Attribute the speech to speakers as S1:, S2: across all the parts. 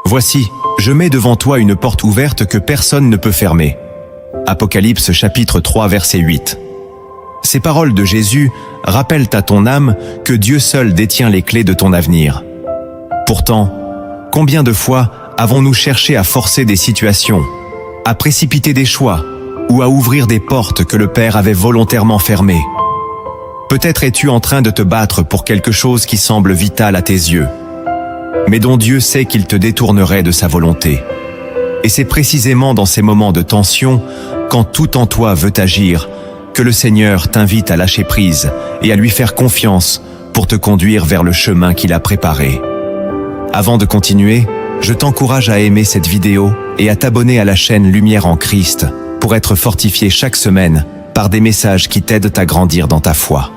S1: Voici, je mets devant toi une porte ouverte que personne ne peut fermer. Apocalypse chapitre 3 verset 8. Ces paroles de Jésus rappellent à ton âme que Dieu seul détient les clés de ton avenir. Pourtant, combien de fois avons-nous cherché à forcer des situations, à précipiter des choix ou à ouvrir des portes que le Père avait volontairement fermées? Peut-être es-tu en train de te battre pour quelque chose qui semble vital à tes yeux, mais dont Dieu sait qu'il te détournerait de sa volonté. Et c'est précisément dans ces moments de tension, quand tout en toi veut agir, que le Seigneur t'invite à lâcher prise et à lui faire confiance pour te conduire vers le chemin qu'il a préparé. Avant de continuer, je t'encourage à aimer cette vidéo et à t'abonner à la chaîne Lumière en Christ pour être fortifié chaque semaine par des messages qui t'aident à grandir dans ta foi.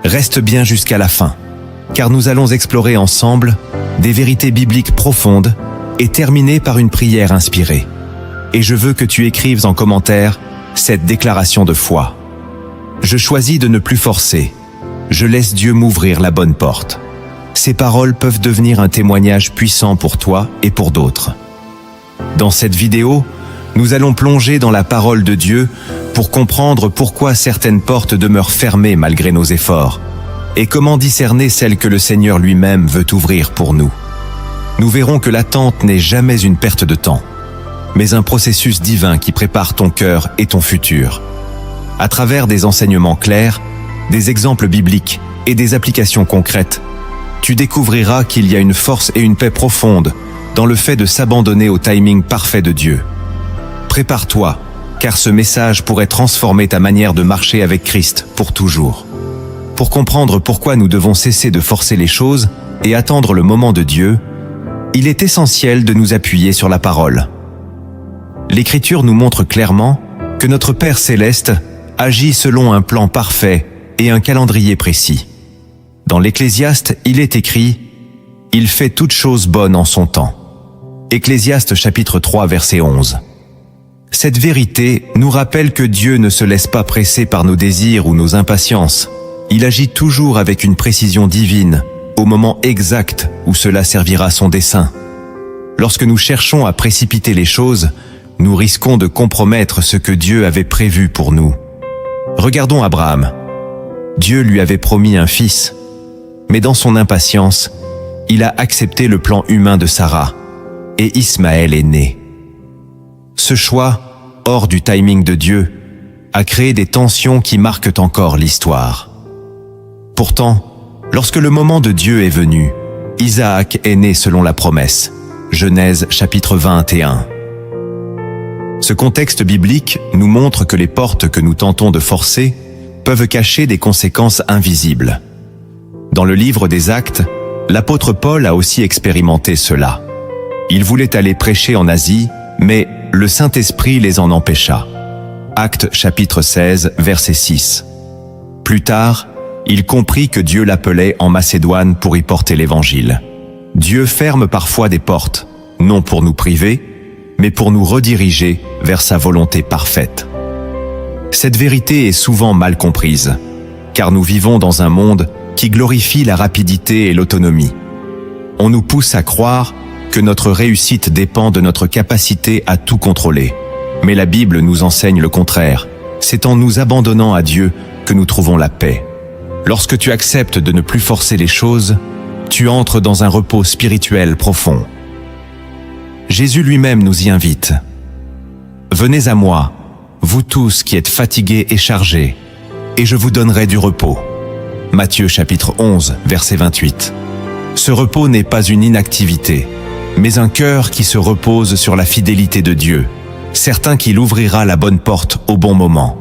S1: Reste bien jusqu'à la fin, car nous allons explorer ensemble des vérités bibliques profondes et terminer par une prière inspirée. Et je veux que tu écrives en commentaire cette déclaration de foi. Je choisis de ne plus forcer. Je laisse Dieu m'ouvrir la bonne porte. Ces paroles peuvent devenir un témoignage puissant pour toi et pour d'autres. Dans cette vidéo, nous allons plonger dans la parole de Dieu pour comprendre pourquoi certaines portes demeurent fermées malgré nos efforts et comment discerner celles que le Seigneur lui-même veut ouvrir pour nous. Nous verrons que l'attente n'est jamais une perte de temps, mais un processus divin qui prépare ton cœur et ton futur. À travers des enseignements clairs, des exemples bibliques et des applications concrètes, tu découvriras qu'il y a une force et une paix profonde dans le fait de s'abandonner au timing parfait de Dieu. Prépare-toi, car ce message pourrait transformer ta manière de marcher avec Christ pour toujours. Pour comprendre pourquoi nous devons cesser de forcer les choses et attendre le moment de Dieu, il est essentiel de nous appuyer sur la parole. L'Écriture nous montre clairement que notre Père céleste agit selon un plan parfait et un calendrier précis. Dans l'Ecclésiaste, il est écrit « Il fait toutes choses bonnes en son temps ». Ecclésiaste chapitre 3 verset 11. Cette vérité nous rappelle que Dieu ne se laisse pas presser par nos désirs ou nos impatiences. Il agit toujours avec une précision divine, au moment exact où cela servira son dessein. Lorsque nous cherchons à précipiter les choses, nous risquons de compromettre ce que Dieu avait prévu pour nous. Regardons Abraham. Dieu lui avait promis un fils, mais dans son impatience, il a accepté le plan humain de Sarah, et Ismaël est né. Ce choix, hors du timing de Dieu, a créé des tensions qui marquent encore l'histoire. Pourtant, lorsque le moment de Dieu est venu, Isaac est né selon la promesse. Genèse chapitre 21. Ce contexte biblique nous montre que les portes que nous tentons de forcer peuvent cacher des conséquences invisibles. Dans le livre des Actes, l'apôtre Paul a aussi expérimenté cela. Il voulait aller prêcher en Asie, mais le Saint-Esprit les en empêcha. Actes chapitre 16, verset 6. Plus tard, il comprit que Dieu l'appelait en Macédoine pour y porter l'Évangile. Dieu ferme parfois des portes, non pour nous priver, mais pour nous rediriger vers sa volonté parfaite. Cette vérité est souvent mal comprise, car nous vivons dans un monde qui glorifie la rapidité et l'autonomie. On nous pousse à croire que notre réussite dépend de notre capacité à tout contrôler. Mais la Bible nous enseigne le contraire. C'est en nous abandonnant à Dieu que nous trouvons la paix. Lorsque tu acceptes de ne plus forcer les choses, tu entres dans un repos spirituel profond. Jésus lui-même nous y invite. « Venez à moi, vous tous qui êtes fatigués et chargés, et je vous donnerai du repos. » Matthieu chapitre 11, verset 28. Ce repos n'est pas une inactivité, mais un cœur qui se repose sur la fidélité de Dieu, certain qu'il ouvrira la bonne porte au bon moment.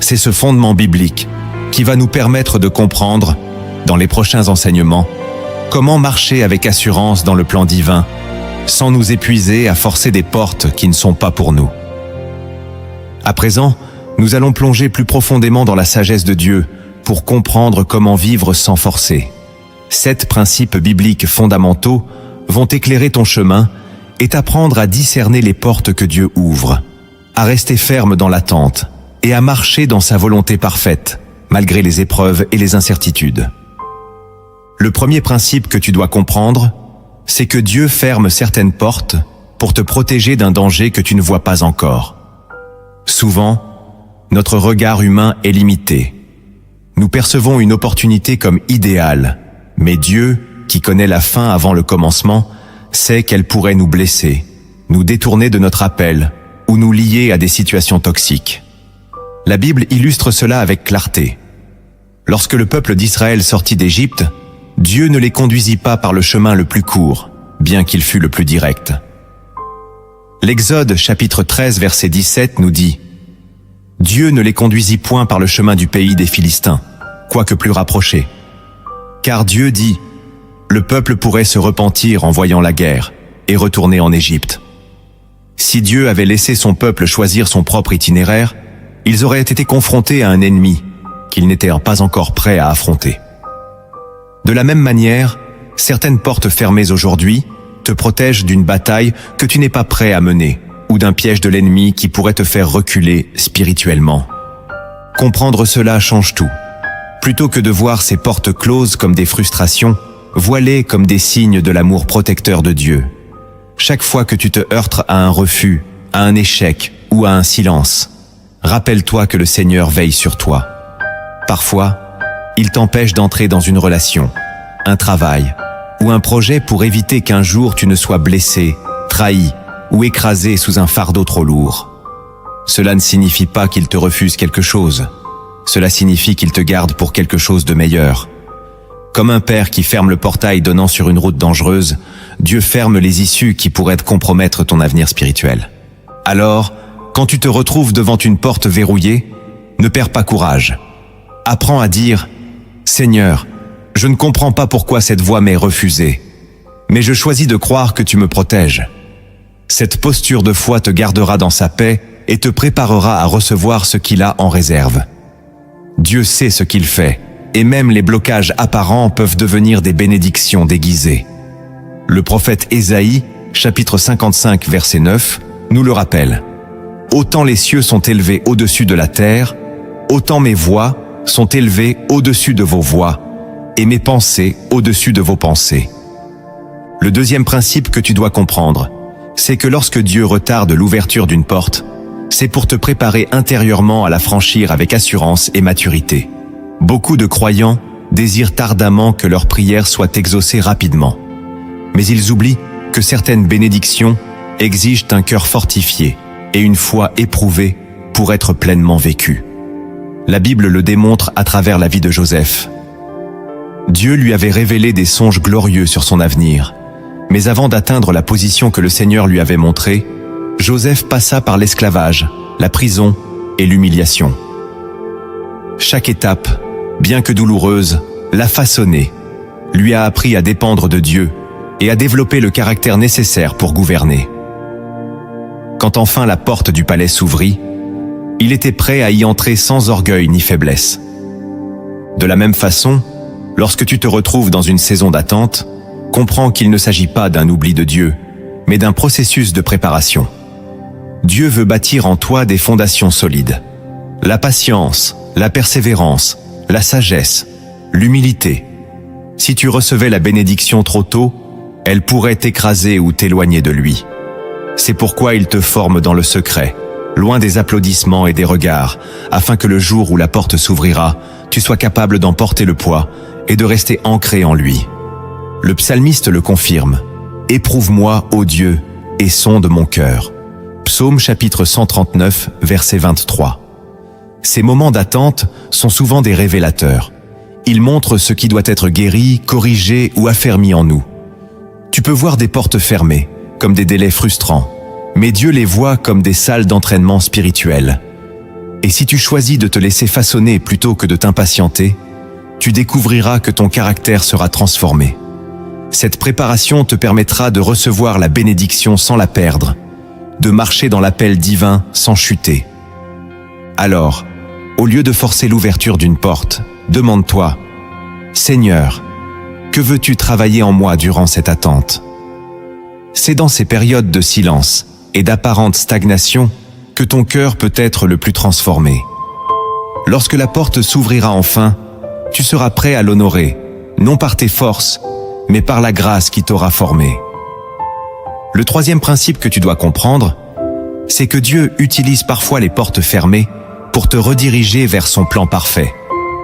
S1: C'est ce fondement biblique qui va nous permettre de comprendre, dans les prochains enseignements, comment marcher avec assurance dans le plan divin, sans nous épuiser à forcer des portes qui ne sont pas pour nous. À présent, nous allons plonger plus profondément dans la sagesse de Dieu pour comprendre comment vivre sans forcer. 7 principes bibliques fondamentaux vont éclairer ton chemin et t'apprendre à discerner les portes que Dieu ouvre, à rester ferme dans l'attente et à marcher dans sa volonté parfaite, malgré les épreuves et les incertitudes. Le premier principe que tu dois comprendre, c'est que Dieu ferme certaines portes pour te protéger d'un danger que tu ne vois pas encore. Souvent, notre regard humain est limité. Nous percevons une opportunité comme idéale, mais Dieu, qui connaît la fin avant le commencement, sait qu'elle pourrait nous blesser, nous détourner de notre appel ou nous lier à des situations toxiques. La Bible illustre cela avec clarté. Lorsque le peuple d'Israël sortit d'Égypte, Dieu ne les conduisit pas par le chemin le plus court, bien qu'il fût le plus direct. L'Exode chapitre 13 verset 17 nous dit « Dieu ne les conduisit point par le chemin du pays des Philistins, quoique plus rapproché. Car Dieu dit « Le peuple pourrait se repentir en voyant la guerre et retourner en Égypte. » Si Dieu avait laissé son peuple choisir son propre itinéraire, ils auraient été confrontés à un ennemi qu'ils n'étaient pas encore prêts à affronter. De la même manière, certaines portes fermées aujourd'hui te protègent d'une bataille que tu n'es pas prêt à mener ou d'un piège de l'ennemi qui pourrait te faire reculer spirituellement. Comprendre cela change tout. Plutôt que de voir ces portes closes comme des frustrations, vois-les comme des signes de l'amour protecteur de Dieu. Chaque fois que tu te heurtes à un refus, à un échec ou à un silence, rappelle-toi que le Seigneur veille sur toi. Parfois, il t'empêche d'entrer dans une relation, un travail ou un projet pour éviter qu'un jour tu ne sois blessé, trahi ou écrasé sous un fardeau trop lourd. Cela ne signifie pas qu'il te refuse quelque chose. Cela signifie qu'il te garde pour quelque chose de meilleur. Comme un père qui ferme le portail donnant sur une route dangereuse, Dieu ferme les issues qui pourraient compromettre ton avenir spirituel. Alors, quand tu te retrouves devant une porte verrouillée, ne perds pas courage. Apprends à dire « Seigneur, je ne comprends pas pourquoi cette voie m'est refusée, mais je choisis de croire que tu me protèges. » Cette posture de foi te gardera dans sa paix et te préparera à recevoir ce qu'il a en réserve. Dieu sait ce qu'il fait, et même les blocages apparents peuvent devenir des bénédictions déguisées. Le prophète Ésaïe, chapitre 55, verset 9, nous le rappelle. « Autant les cieux sont élevés au-dessus de la terre, autant mes voix sont élevées au-dessus de vos voix, et mes pensées au-dessus de vos pensées. » Le deuxième principe que tu dois comprendre, c'est que lorsque Dieu retarde l'ouverture d'une porte, c'est pour te préparer intérieurement à la franchir avec assurance et maturité. Beaucoup de croyants désirent ardemment que leurs prières soient exaucées rapidement. Mais ils oublient que certaines bénédictions exigent un cœur fortifié et une foi éprouvée pour être pleinement vécues. La Bible le démontre à travers la vie de Joseph. Dieu lui avait révélé des songes glorieux sur son avenir, mais avant d'atteindre la position que le Seigneur lui avait montrée, Joseph passa par l'esclavage, la prison et l'humiliation. Chaque étape, bien que douloureuse, l'a façonné, lui a appris à dépendre de Dieu et à développer le caractère nécessaire pour gouverner. Quand enfin la porte du palais s'ouvrit, il était prêt à y entrer sans orgueil ni faiblesse. De la même façon, lorsque tu te retrouves dans une saison d'attente, comprends qu'il ne s'agit pas d'un oubli de Dieu, mais d'un processus de préparation. Dieu veut bâtir en toi des fondations solides. La patience, la persévérance, la sagesse, l'humilité. Si tu recevais la bénédiction trop tôt, elle pourrait t'écraser ou t'éloigner de lui. C'est pourquoi il te forme dans le secret, loin des applaudissements et des regards, afin que le jour où la porte s'ouvrira, tu sois capable d'en porter le poids et de rester ancré en lui. Le psalmiste le confirme. « Éprouve-moi, ô Dieu, et sonde mon cœur. » Psaume chapitre 139, verset 23. Ces moments d'attente sont souvent des révélateurs. Ils montrent ce qui doit être guéri, corrigé ou affermi en nous. Tu peux voir des portes fermées, comme des délais frustrants, mais Dieu les voit comme des salles d'entraînement spirituel. Et si tu choisis de te laisser façonner plutôt que de t'impatienter, tu découvriras que ton caractère sera transformé. Cette préparation te permettra de recevoir la bénédiction sans la perdre, de marcher dans l'appel divin sans chuter. Alors, au lieu de forcer l'ouverture d'une porte, demande-toi, « Seigneur, que veux-tu travailler en moi durant cette attente ?» C'est dans ces périodes de silence et d'apparente stagnation que ton cœur peut être le plus transformé. Lorsque la porte s'ouvrira enfin, tu seras prêt à l'honorer, non par tes forces, mais par la grâce qui t'aura formé. Le troisième principe que tu dois comprendre, c'est que Dieu utilise parfois les portes fermées pour te rediriger vers son plan parfait,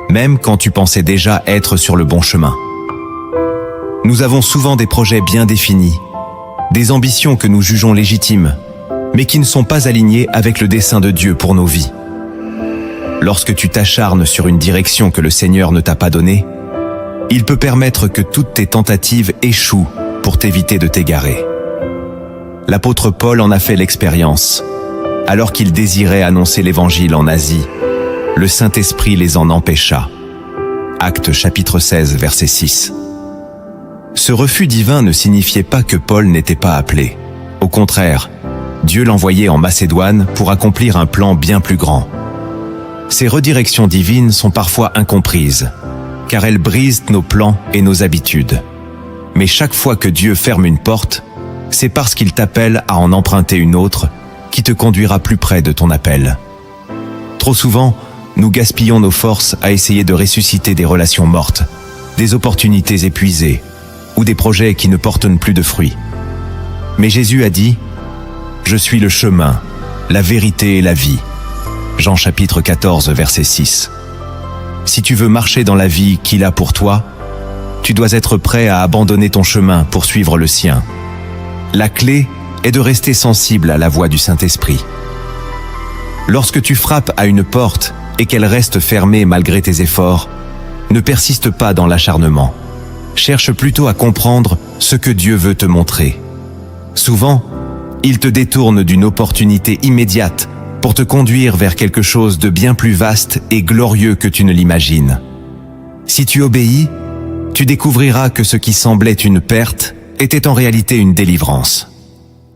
S1: même quand tu pensais déjà être sur le bon chemin. Nous avons souvent des projets bien définis, des ambitions que nous jugeons légitimes, mais qui ne sont pas alignées avec le dessein de Dieu pour nos vies. Lorsque tu t'acharnes sur une direction que le Seigneur ne t'a pas donnée, il peut permettre que toutes tes tentatives échouent pour t'éviter de t'égarer. L'apôtre Paul en a fait l'expérience. Alors qu'il désirait annoncer l'Évangile en Asie, le Saint-Esprit les en empêcha. Actes chapitre 16, verset 6. Ce refus divin ne signifiait pas que Paul n'était pas appelé. Au contraire, Dieu l'envoyait en Macédoine pour accomplir un plan bien plus grand. Ces redirections divines sont parfois incomprises, car elles brisent nos plans et nos habitudes. Mais chaque fois que Dieu ferme une porte, c'est parce qu'il t'appelle à en emprunter une autre qui te conduira plus près de ton appel. Trop souvent, nous gaspillons nos forces à essayer de ressusciter des relations mortes, des opportunités épuisées ou des projets qui ne portent plus de fruits. Mais Jésus a dit « Je suis le chemin, la vérité et la vie ». Jean chapitre 14, verset 6. Si tu veux marcher dans la vie qu'il a pour toi, tu dois être prêt à abandonner ton chemin pour suivre le sien. La clé est de rester sensible à la voix du Saint-Esprit. Lorsque tu frappes à une porte et qu'elle reste fermée malgré tes efforts, ne persiste pas dans l'acharnement. Cherche plutôt à comprendre ce que Dieu veut te montrer. Souvent, il te détourne d'une opportunité immédiate pour te conduire vers quelque chose de bien plus vaste et glorieux que tu ne l'imagines. Si tu obéis, tu découvriras que ce qui semblait une perte était en réalité une délivrance.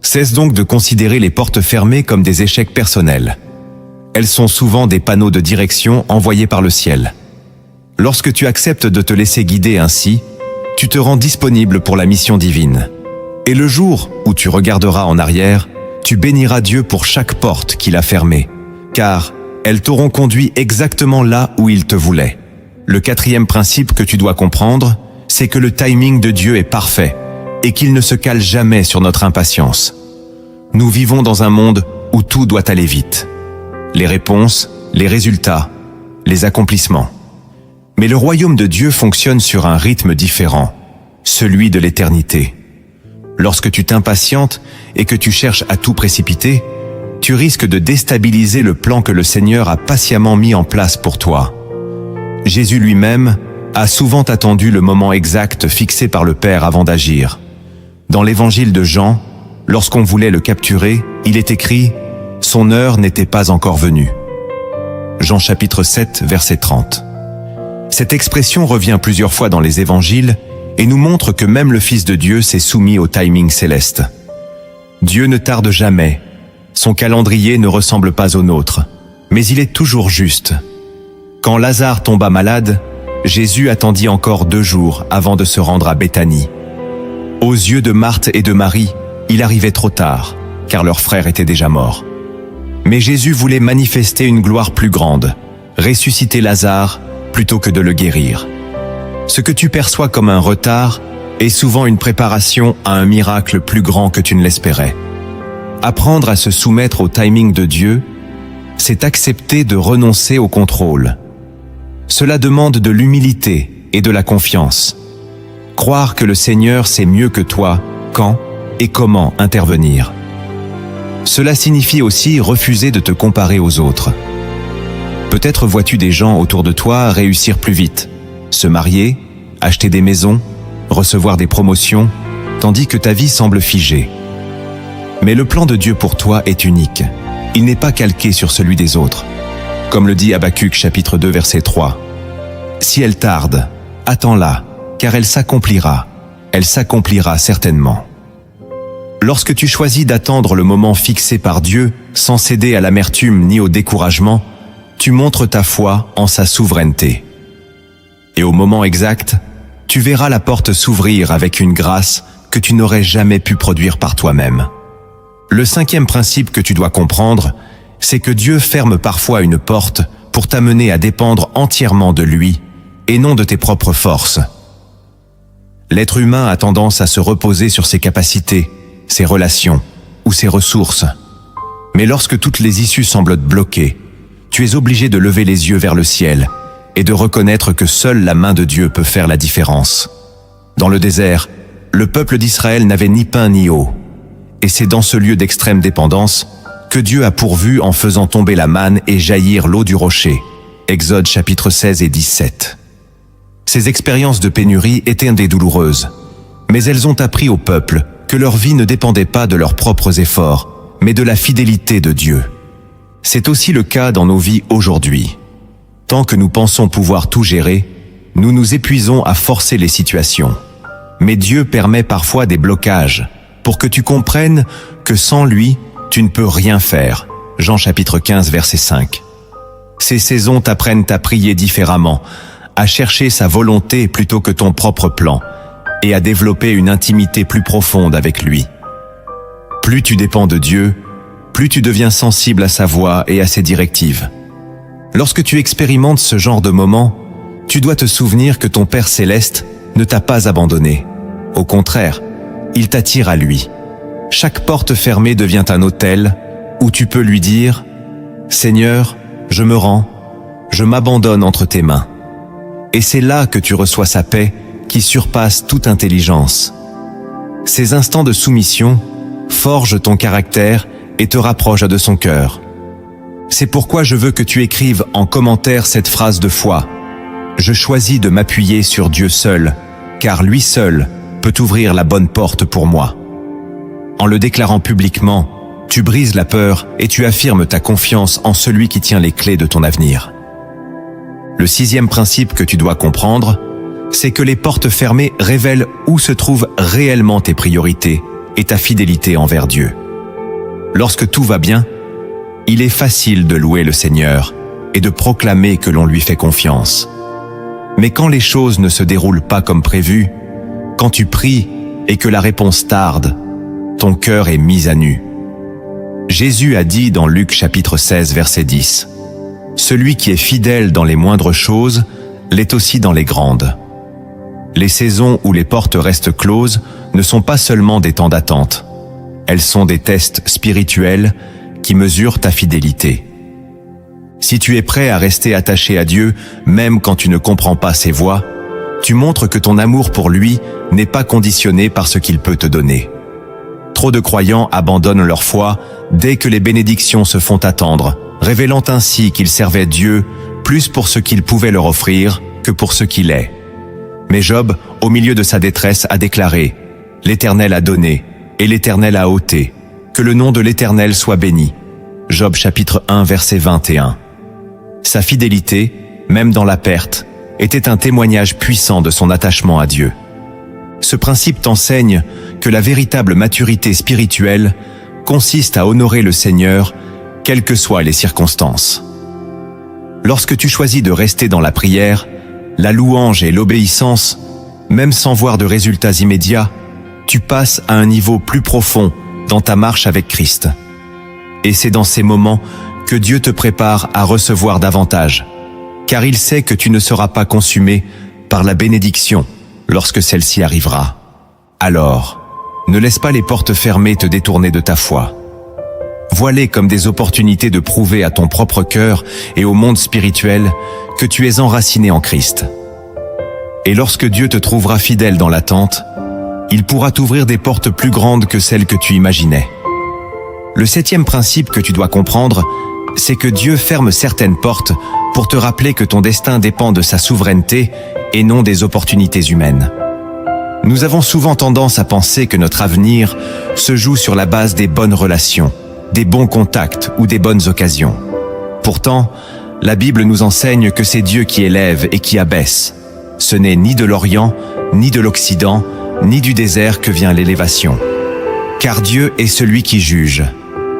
S1: Cesse donc de considérer les portes fermées comme des échecs personnels. Elles sont souvent des panneaux de direction envoyés par le ciel. Lorsque tu acceptes de te laisser guider ainsi, tu te rends disponible pour la mission divine. Et le jour où tu regarderas en arrière, tu béniras Dieu pour chaque porte qu'il a fermée, car elles t'auront conduit exactement là où il te voulait. Le quatrième principe que tu dois comprendre, c'est que le timing de Dieu est parfait et qu'il ne se cale jamais sur notre impatience. Nous vivons dans un monde où tout doit aller vite. Les réponses, les résultats, les accomplissements. Mais le royaume de Dieu fonctionne sur un rythme différent, celui de l'éternité. Lorsque tu t'impatientes et que tu cherches à tout précipiter, tu risques de déstabiliser le plan que le Seigneur a patiemment mis en place pour toi. Jésus lui-même a souvent attendu le moment exact fixé par le Père avant d'agir. Dans l'évangile de Jean, lorsqu'on voulait le capturer, il est écrit « Son heure n'était pas encore venue ». Jean chapitre 7, verset 30. Cette expression revient plusieurs fois dans les évangiles et nous montre que même le Fils de Dieu s'est soumis au timing céleste. Dieu ne tarde jamais, son calendrier ne ressemble pas au nôtre, mais il est toujours juste. Quand Lazare tomba malade, Jésus attendit encore 2 jours avant de se rendre à Béthanie. Aux yeux de Marthe et de Marie, il arrivait trop tard, car leur frère était déjà mort. Mais Jésus voulait manifester une gloire plus grande, ressusciter Lazare plutôt que de le guérir. Ce que tu perçois comme un retard est souvent une préparation à un miracle plus grand que tu ne l'espérais. Apprendre à se soumettre au timing de Dieu, c'est accepter de renoncer au contrôle. Cela demande de l'humilité et de la confiance. Croire que le Seigneur sait mieux que toi quand et comment intervenir. Cela signifie aussi refuser de te comparer aux autres. Peut-être vois-tu des gens autour de toi réussir plus vite, se marier, acheter des maisons, recevoir des promotions, tandis que ta vie semble figée. Mais le plan de Dieu pour toi est unique. Il n'est pas calqué sur celui des autres. Comme le dit Habacuc chapitre 2 verset 3. Si elle tarde, attends-la, car elle s'accomplira certainement. Lorsque tu choisis d'attendre le moment fixé par Dieu, sans céder à l'amertume ni au découragement, tu montres ta foi en sa souveraineté. Et au moment exact, tu verras la porte s'ouvrir avec une grâce que tu n'aurais jamais pu produire par toi-même. Le 5e principe que tu dois comprendre, c'est que Dieu ferme parfois une porte pour t'amener à dépendre entièrement de lui et non de tes propres forces. L'être humain a tendance à se reposer sur ses capacités, ses relations ou ses ressources. Mais lorsque toutes les issues semblent bloquées, tu es obligé de lever les yeux vers le ciel et de reconnaître que seule la main de Dieu peut faire la différence. Dans le désert, le peuple d'Israël n'avait ni pain ni eau. Et c'est dans ce lieu d'extrême dépendance que Dieu a pourvu en faisant tomber la manne et jaillir l'eau du rocher. Exode chapitre 16 et 17. Ces expériences de pénurie étaient des douloureuses, mais elles ont appris au peuple que leur vie ne dépendait pas de leurs propres efforts, mais de la fidélité de Dieu. C'est aussi le cas dans nos vies aujourd'hui. Tant que nous pensons pouvoir tout gérer, nous nous épuisons à forcer les situations. Mais Dieu permet parfois des blocages pour que tu comprennes que sans lui, tu ne peux rien faire. Jean chapitre 15 verset 5. Ces saisons t'apprennent à prier différemment, à chercher sa volonté plutôt que ton propre plan, et à développer une intimité plus profonde avec lui. Plus tu dépends de Dieu, plus tu deviens sensible à sa voix et à ses directives. Lorsque tu expérimentes ce genre de moment, tu dois te souvenir que ton Père céleste ne t'a pas abandonné. Au contraire, il t'attire à lui. Chaque porte fermée devient un autel où tu peux lui dire « Seigneur, je me rends, je m'abandonne entre tes mains ». Et c'est là que tu reçois sa paix qui surpasse toute intelligence. Ces instants de soumission forgent ton caractère et te rapprochent de son cœur. C'est pourquoi je veux que tu écrives en commentaire cette phrase de foi. Je choisis de m'appuyer sur Dieu seul, car lui seul peut ouvrir la bonne porte pour moi. En le déclarant publiquement, tu brises la peur et tu affirmes ta confiance en celui qui tient les clés de ton avenir. Le 6e principe que tu dois comprendre, c'est que les portes fermées révèlent où se trouvent réellement tes priorités et ta fidélité envers Dieu. Lorsque tout va bien, il est facile de louer le Seigneur et de proclamer que l'on lui fait confiance. Mais quand les choses ne se déroulent pas comme prévu, quand tu pries et que la réponse tarde, ton cœur est mis à nu. Jésus a dit dans Luc chapitre 16 verset 10, « Celui qui est fidèle dans les moindres choses l'est aussi dans les grandes. » Les saisons où les portes restent closes ne sont pas seulement des temps d'attente. Elles sont des tests spirituels qui mesurent ta fidélité. Si tu es prêt à rester attaché à Dieu, même quand tu ne comprends pas ses voies, tu montres que ton amour pour lui n'est pas conditionné par ce qu'il peut te donner. Trop de croyants abandonnent leur foi dès que les bénédictions se font attendre, révélant ainsi qu'ils servaient Dieu plus pour ce qu'il pouvait leur offrir que pour ce qu'il est. Mais Job, au milieu de sa détresse, a déclaré « L'Éternel a donné, et l'Éternel a ôté, que le nom de l'Éternel soit béni. » Job chapitre 1 verset 21. Sa fidélité, même dans la perte, était un témoignage puissant de son attachement à Dieu. Ce principe t'enseigne que la véritable maturité spirituelle consiste à honorer le Seigneur, quelles que soient les circonstances. Lorsque tu choisis de rester dans la prière, la louange et l'obéissance, même sans voir de résultats immédiats, tu passes à un niveau plus profond dans ta marche avec Christ. Et c'est dans ces moments que Dieu te prépare à recevoir davantage, car il sait que tu ne seras pas consumé par la bénédiction lorsque celle-ci arrivera. Alors, ne laisse pas les portes fermées te détourner de ta foi. Vois-les comme des opportunités de prouver à ton propre cœur et au monde spirituel que tu es enraciné en Christ. Et lorsque Dieu te trouvera fidèle dans l'attente, il pourra t'ouvrir des portes plus grandes que celles que tu imaginais. Le 7e principe que tu dois comprendre, c'est que Dieu ferme certaines portes pour te rappeler que ton destin dépend de sa souveraineté et non des opportunités humaines. Nous avons souvent tendance à penser que notre avenir se joue sur la base des bonnes relations, des bons contacts ou des bonnes occasions. Pourtant, la Bible nous enseigne que c'est Dieu qui élève et qui abaisse. Ce n'est ni de l'Orient, ni de l'Occident, ni du désert que vient l'élévation. Car Dieu est celui qui juge.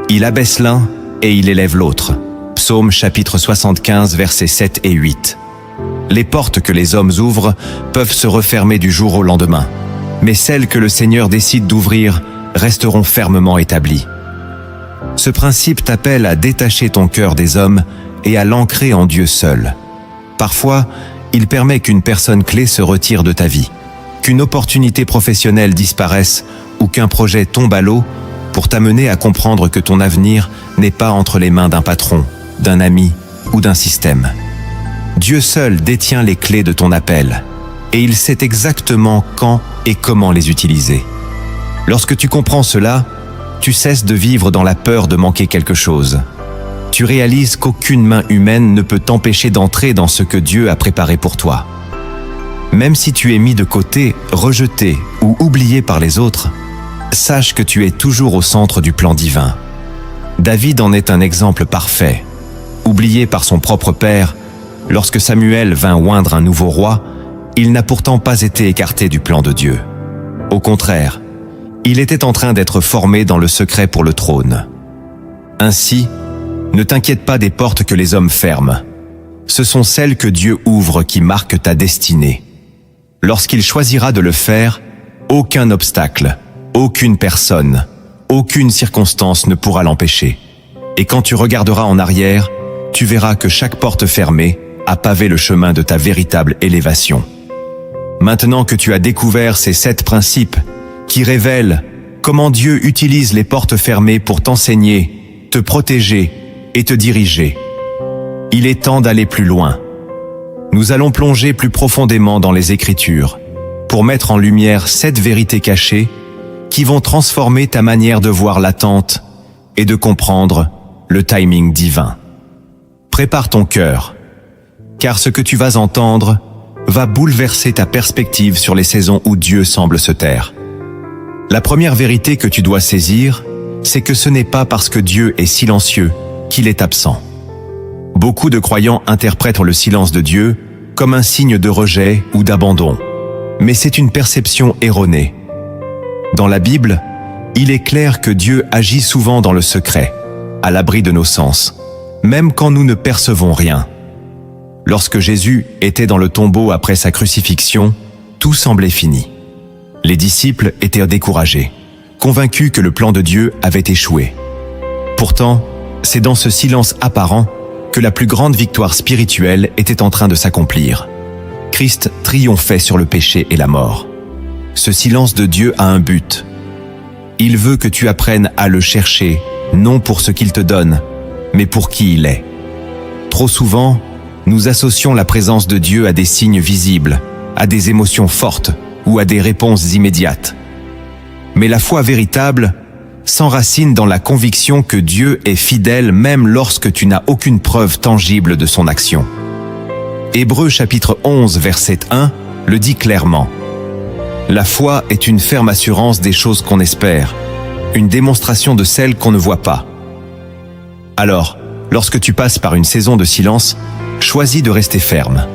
S1: Il abaisse l'un et il élève l'autre. Psaume chapitre 75, versets 7 et 8. Les portes que les hommes ouvrent peuvent se refermer du jour au lendemain, mais celles que le Seigneur décide d'ouvrir resteront fermement établies. Ce principe t'appelle à détacher ton cœur des hommes et à l'ancrer en Dieu seul. Parfois, il permet qu'une personne clé se retire de ta vie. qu'une opportunité professionnelle disparaisse ou qu'un projet tombe à l'eau pour t'amener à comprendre que ton avenir n'est pas entre les mains d'un patron, d'un ami ou d'un système. Dieu seul détient les clés de ton appel et il sait exactement quand et comment les utiliser. Lorsque tu comprends cela, tu cesses de vivre dans la peur de manquer quelque chose. Tu réalises qu'aucune main humaine ne peut t'empêcher d'entrer dans ce que Dieu a préparé pour toi. Même si tu es mis de côté, rejeté ou oublié par les autres, sache que tu es toujours au centre du plan divin. David en est un exemple parfait. Oublié par son propre père, lorsque Samuel vint oindre un nouveau roi, il n'a pourtant pas été écarté du plan de Dieu. Au contraire, il était en train d'être formé dans le secret pour le trône. Ainsi, ne t'inquiète pas des portes que les hommes ferment. Ce sont celles que Dieu ouvre qui marquent ta destinée. Lorsqu'il choisira de le faire, aucun obstacle, aucune personne, aucune circonstance ne pourra l'empêcher. Et quand tu regarderas en arrière, tu verras que chaque porte fermée a pavé le chemin de ta véritable élévation. Maintenant que tu as découvert ces 7 principes qui révèlent comment Dieu utilise les portes fermées pour t'enseigner, te protéger et te diriger, il est temps d'aller plus loin. Nous allons plonger plus profondément dans les Écritures pour mettre en lumière 7 vérités cachées qui vont transformer ta manière de voir l'attente et de comprendre le timing divin. Prépare ton cœur, car ce que tu vas entendre va bouleverser ta perspective sur les saisons où Dieu semble se taire. La première vérité que tu dois saisir, c'est que ce n'est pas parce que Dieu est silencieux qu'il est absent. Beaucoup de croyants interprètent le silence de Dieu comme un signe de rejet ou d'abandon, mais c'est une perception erronée. Dans la Bible, il est clair que Dieu agit souvent dans le secret, à l'abri de nos sens, même quand nous ne percevons rien. Lorsque Jésus était dans le tombeau après sa crucifixion, tout semblait fini. Les disciples étaient découragés, convaincus que le plan de Dieu avait échoué. Pourtant, c'est dans ce silence apparent que la plus grande victoire spirituelle était en train de s'accomplir. Christ triomphait sur le péché et la mort. Ce silence de Dieu a un but. Il veut que tu apprennes à le chercher, non pour ce qu'il te donne, mais pour qui il est. Trop souvent, nous associons la présence de Dieu à des signes visibles, à des émotions fortes ou à des réponses immédiates. Mais la foi véritable s'enracine dans la conviction que Dieu est fidèle même lorsque tu n'as aucune preuve tangible de son action. Hébreux chapitre 11 verset 1 le dit clairement. La foi est une ferme assurance des choses qu'on espère, une démonstration de celles qu'on ne voit pas. Alors, lorsque tu passes par une saison de silence, choisis de rester ferme.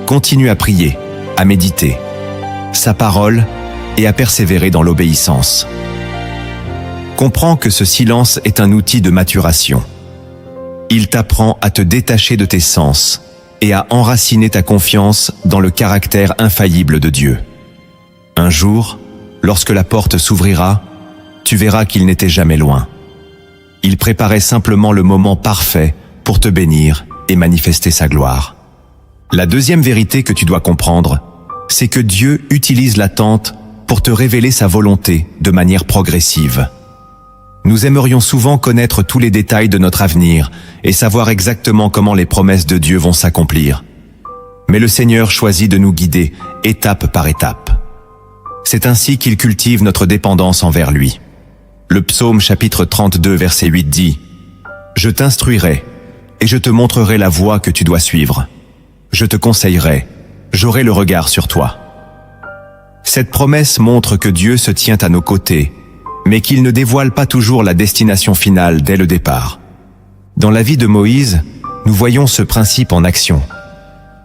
S1: Continue à prier, à méditer sa parole et à persévérer dans l'obéissance. Comprends que ce silence est un outil de maturation. Il t'apprend à te détacher de tes sens et à enraciner ta confiance dans le caractère infaillible de Dieu. Un jour, lorsque la porte s'ouvrira, tu verras qu'il n'était jamais loin. Il préparait simplement le moment parfait pour te bénir et manifester sa gloire. La deuxième vérité que tu dois comprendre, c'est que Dieu utilise l'attente pour te révéler sa volonté de manière progressive. Nous aimerions souvent connaître tous les détails de notre avenir et savoir exactement comment les promesses de Dieu vont s'accomplir. Mais le Seigneur choisit de nous guider étape par étape. C'est ainsi qu'il cultive notre dépendance envers lui. Le psaume chapitre 32 verset 8 dit « Je t'instruirai et je te montrerai la voie que tu dois suivre. Je te conseillerai, j'aurai le regard sur toi. » Cette promesse montre que Dieu se tient à nos côtés, mais qu'il ne dévoile pas toujours la destination finale dès le départ. Dans la vie de Moïse, nous voyons ce principe en action.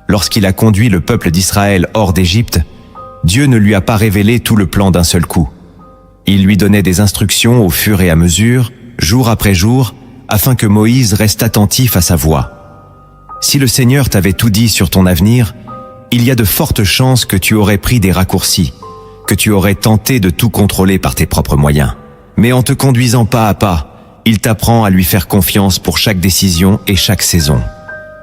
S1: Lorsqu'il a conduit le peuple d'Israël hors d'Égypte, Dieu ne lui a pas révélé tout le plan d'un seul coup. Il lui donnait des instructions au fur et à mesure, jour après jour, afin que Moïse reste attentif à sa voix. Si le Seigneur t'avait tout dit sur ton avenir, il y a de fortes chances que tu aurais pris des raccourcis, que tu aurais tenté de tout contrôler par tes propres moyens. Mais en te conduisant pas à pas, il t'apprend à lui faire confiance pour chaque décision et chaque saison.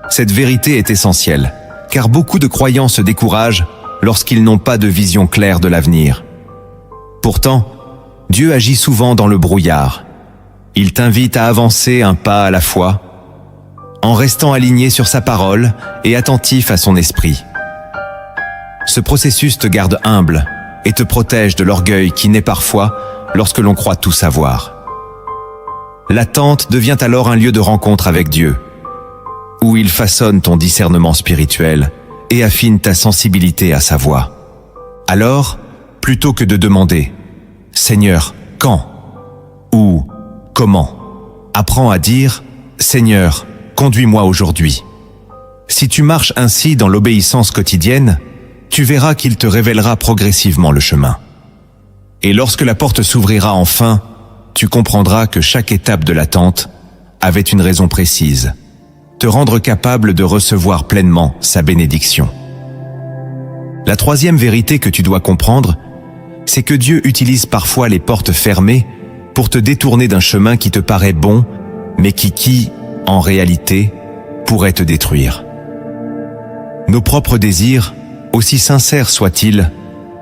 S1: Cette vérité est essentielle, car beaucoup de croyants se découragent lorsqu'ils n'ont pas de vision claire de l'avenir. Pourtant, Dieu agit souvent dans le brouillard. Il t'invite à avancer un pas à la fois, en restant aligné sur sa parole et attentif à son esprit. Ce processus te garde humble et te protège de l'orgueil qui naît parfois lorsque l'on croit tout savoir. L'attente devient alors un lieu de rencontre avec Dieu, où il façonne ton discernement spirituel et affine ta sensibilité à sa voix. Alors, plutôt que de demander « Seigneur, quand ?» ou « Comment ?» apprends à dire « Seigneur, conduis-moi aujourd'hui ». Si tu marches ainsi dans l'obéissance quotidienne, tu verras qu'il te révélera progressivement le chemin. Et lorsque la porte s'ouvrira enfin, tu comprendras que chaque étape de l'attente avait une raison précise, te rendre capable de recevoir pleinement sa bénédiction. La troisième vérité que tu dois comprendre, c'est que Dieu utilise parfois les portes fermées pour te détourner d'un chemin qui te paraît bon, mais qui, en réalité, pourrait te détruire. Nos propres désirs, aussi sincères soient-ils,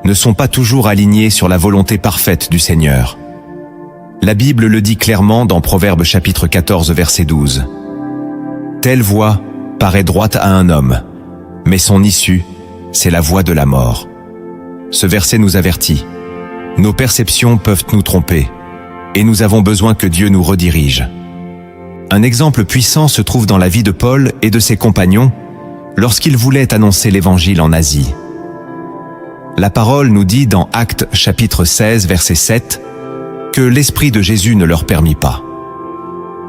S1: ne sont pas toujours alignés sur la volonté parfaite du Seigneur. La Bible le dit clairement dans Proverbes chapitre 14, verset 12. « Telle voie paraît droite à un homme, mais son issue, c'est la voie de la mort. » Ce verset nous avertit. Nos perceptions peuvent nous tromper, et nous avons besoin que Dieu nous redirige. Un exemple puissant se trouve dans la vie de Paul et de ses compagnons lorsqu'ils voulaient annoncer l'Évangile en Asie. La parole nous dit dans Actes chapitre 16, verset 7, que l'Esprit de Jésus ne leur permit pas.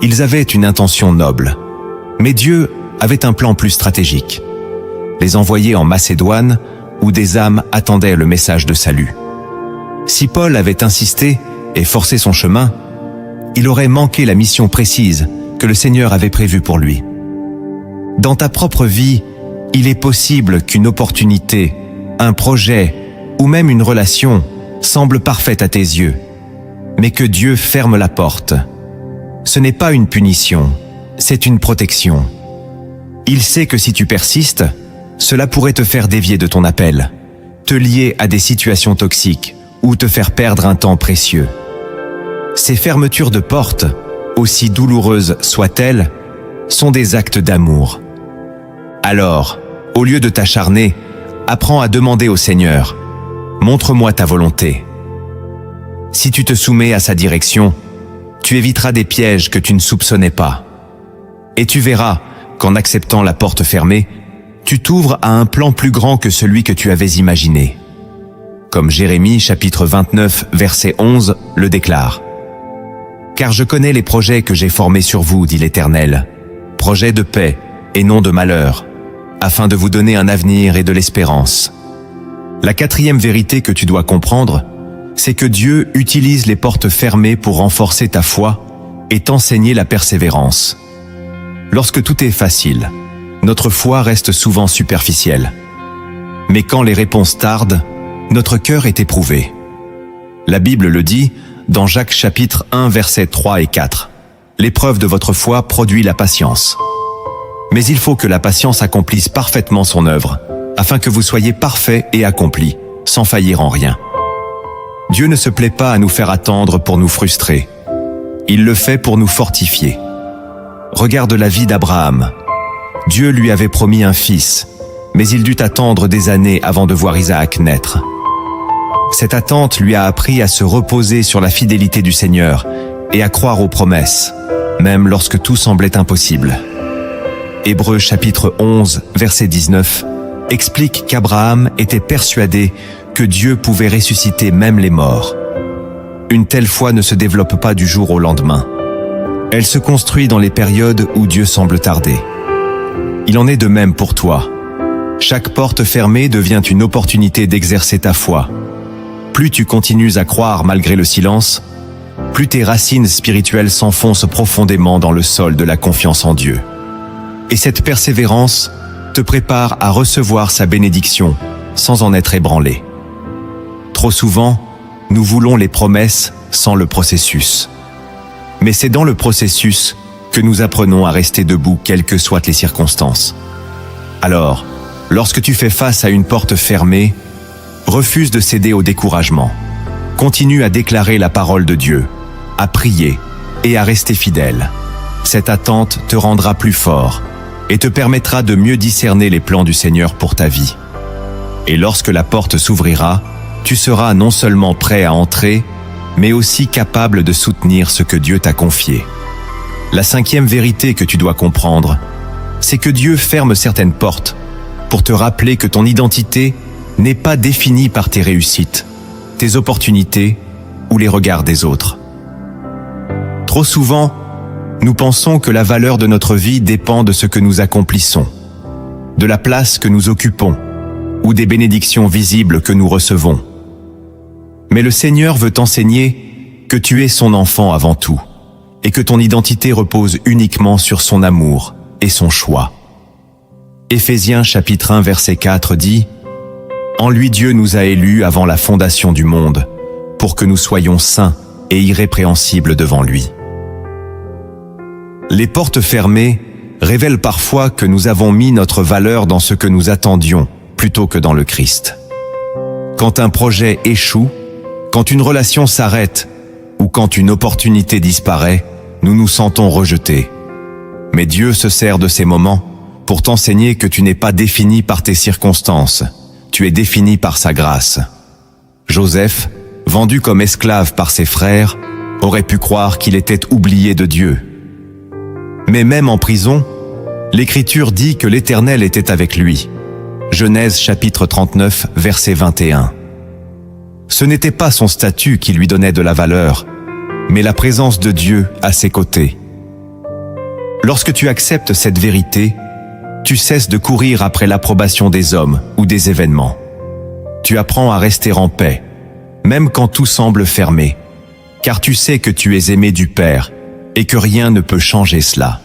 S1: Ils avaient une intention noble, mais Dieu avait un plan plus stratégique. Les envoyer en Macédoine, où des âmes attendaient le message de salut. Si Paul avait insisté et forcé son chemin, il aurait manqué la mission précise que le Seigneur avait prévue pour lui. Dans ta propre vie, il est possible qu'une opportunité, un projet ou même une relation semble parfaite à tes yeux, mais que Dieu ferme la porte. Ce n'est pas une punition, c'est une protection. Il sait que si tu persistes, cela pourrait te faire dévier de ton appel, te lier à des situations toxiques ou te faire perdre un temps précieux. Ces fermetures de portes, aussi douloureuses soient-elles, sont des actes d'amour. Alors, au lieu de t'acharner, apprends à demander au Seigneur « Montre-moi ta volonté ». Si tu te soumets à sa direction, tu éviteras des pièges que tu ne soupçonnais pas. Et tu verras qu'en acceptant la porte fermée, tu t'ouvres à un plan plus grand que celui que tu avais imaginé. Comme Jérémie chapitre 29 verset 11 le déclare. « Car je connais les projets que j'ai formés sur vous, dit l'Éternel, projets de paix et non de malheur, afin de vous donner un avenir et de l'espérance. » La quatrième vérité que tu dois comprendre, c'est que Dieu utilise les portes fermées pour renforcer ta foi et t'enseigner la persévérance. Lorsque tout est facile, notre foi reste souvent superficielle. Mais quand les réponses tardent, notre cœur est éprouvé. La Bible le dit dans Jacques chapitre 1 versets 3 et 4. « L'épreuve de votre foi produit la patience. Mais il faut que la patience accomplisse parfaitement son œuvre, afin que vous soyez parfaits et accomplis, sans faillir en rien. » Dieu ne se plaît pas à nous faire attendre pour nous frustrer. Il le fait pour nous fortifier. Regarde la vie d'Abraham. Dieu lui avait promis un fils, mais il dut attendre des années avant de voir Isaac naître. Cette attente lui a appris à se reposer sur la fidélité du Seigneur et à croire aux promesses, même lorsque tout semblait impossible. Hébreux chapitre 11, verset 19, explique qu'Abraham était persuadé que Dieu pouvait ressusciter même les morts. Une telle foi ne se développe pas du jour au lendemain. Elle se construit dans les périodes où Dieu semble tarder. Il en est de même pour toi. Chaque porte fermée devient une opportunité d'exercer ta foi. Plus tu continues à croire malgré le silence, plus tes racines spirituelles s'enfoncent profondément dans le sol de la confiance en Dieu. Et cette persévérance te prépare à recevoir sa bénédiction sans en être ébranlé. Trop souvent, nous voulons les promesses sans le processus. Mais c'est dans le processus que nous apprenons à rester debout quelles que soient les circonstances. Alors, Lorsque tu fais face à une porte fermée, refuse de céder au découragement. Continue à déclarer la parole de Dieu, à prier et à rester fidèle. Cette attente te rendra plus fort et te permettra de mieux discerner les plans du Seigneur pour ta vie. Et lorsque la porte s'ouvrira, tu seras non seulement prêt à entrer, mais aussi capable de soutenir ce que Dieu t'a confié. La cinquième vérité que tu dois comprendre, c'est que Dieu ferme certaines portes pour te rappeler que ton identité n'est pas définie par tes réussites, tes opportunités ou les regards des autres. Trop souvent, nous pensons que la valeur de notre vie dépend de ce que nous accomplissons, de la place que nous occupons ou des bénédictions visibles que nous recevons. Mais le Seigneur veut t'enseigner que tu es son enfant avant tout et que ton identité repose uniquement sur son amour et son choix. Éphésiens chapitre 1 verset 4 dit « En lui Dieu nous a élus avant la fondation du monde, pour que nous soyons saints et irrépréhensibles devant lui. » Les portes fermées révèlent parfois que nous avons mis notre valeur dans ce que nous attendions plutôt que dans le Christ. Quand un projet échoue, quand une relation s'arrête ou quand une opportunité disparaît, nous nous sentons rejetés. Mais Dieu se sert de ces moments pour t'enseigner que tu n'es pas défini par tes circonstances, tu es défini par sa grâce. Joseph, vendu comme esclave par ses frères, aurait pu croire qu'il était oublié de Dieu. Mais même en prison, l'Écriture dit que l'Éternel était avec lui. Genèse chapitre 39, verset 21. Ce n'était pas son statut qui lui donnait de la valeur, mais la présence de Dieu à ses côtés. Lorsque tu acceptes cette vérité, tu cesses de courir après l'approbation des hommes ou des événements. Tu apprends à rester en paix, même quand tout semble fermé, car tu sais que tu es aimé du Père et que rien ne peut changer cela.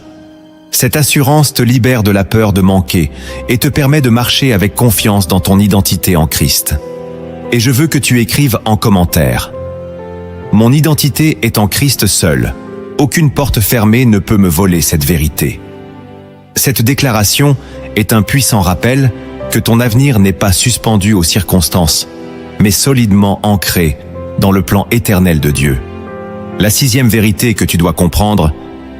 S1: Cette assurance te libère de la peur de manquer et te permet de marcher avec confiance dans ton identité en Christ. Et je veux que tu écrives en commentaire « Mon identité est en Christ seul. Aucune porte fermée ne peut me voler cette vérité. » Cette déclaration est un puissant rappel que ton avenir n'est pas suspendu aux circonstances, mais solidement ancré dans le plan éternel de Dieu. La sixième vérité que tu dois comprendre,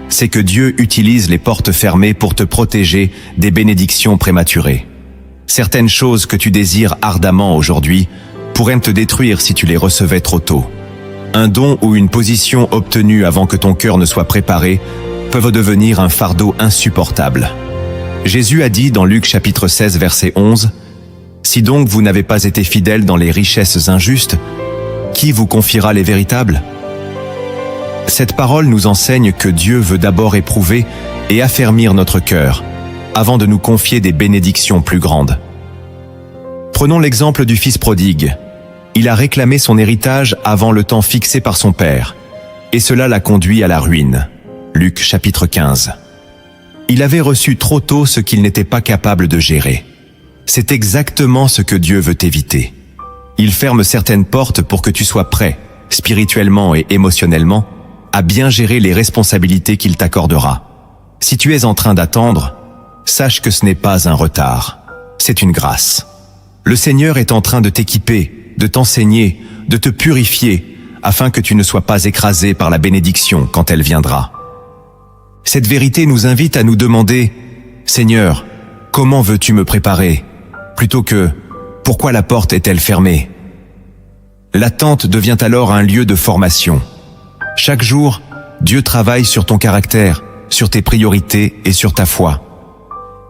S1: c'est que Dieu utilise les portes fermées pour te protéger des bénédictions prématurées. Certaines choses que tu désires ardemment aujourd'hui pourraient te détruire si tu les recevais trop tôt. Un don ou une position obtenue avant que ton cœur ne soit préparé peuvent devenir un fardeau insupportable. Jésus a dit dans Luc chapitre 16 verset 11 « Si donc vous n'avez pas été fidèles dans les richesses injustes, qui vous confiera les véritables ?» Cette parole nous enseigne que Dieu veut d'abord éprouver et affermir notre cœur, avant de nous confier des bénédictions plus grandes. Prenons l'exemple du fils prodigue. Il a réclamé son héritage avant le temps fixé par son père, et cela l'a conduit à la ruine. Luc chapitre 15. Il avait reçu trop tôt ce qu'il n'était pas capable de gérer. C'est exactement ce que Dieu veut éviter. Il ferme certaines portes pour que tu sois prêt, spirituellement et émotionnellement, à bien gérer les responsabilités qu'il t'accordera. Si tu es en train d'attendre, sache que ce n'est pas un retard, c'est une grâce. Le Seigneur est en train de t'équiper, de t'enseigner, de te purifier, afin que tu ne sois pas écrasé par la bénédiction quand elle viendra. Cette vérité nous invite à nous demander « Seigneur, comment veux-tu me préparer ?» plutôt que « Pourquoi la porte est-elle fermée ?» L'attente devient alors un lieu de formation. Chaque jour, Dieu travaille sur ton caractère, sur tes priorités et sur ta foi.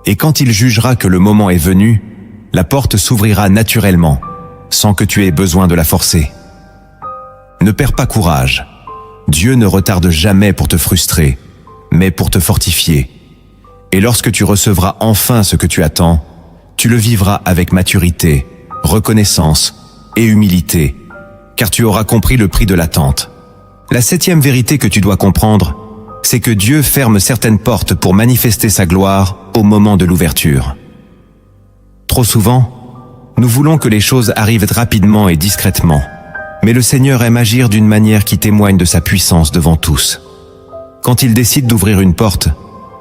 S1: Et quand il jugera que le moment est venu, la porte s'ouvrira naturellement, sans que tu aies besoin de la forcer. Ne perds pas courage. Dieu ne retarde jamais pour te frustrer, mais pour te fortifier. Et lorsque tu recevras enfin ce que tu attends, tu le vivras avec maturité, reconnaissance et humilité, car tu auras compris le prix de l'attente. La septième vérité que tu dois comprendre, c'est que Dieu ferme certaines portes pour manifester sa gloire au moment de l'ouverture. Trop souvent, nous voulons que les choses arrivent rapidement et discrètement, mais le Seigneur aime agir d'une manière qui témoigne de sa puissance devant tous. Quand il décide d'ouvrir une porte,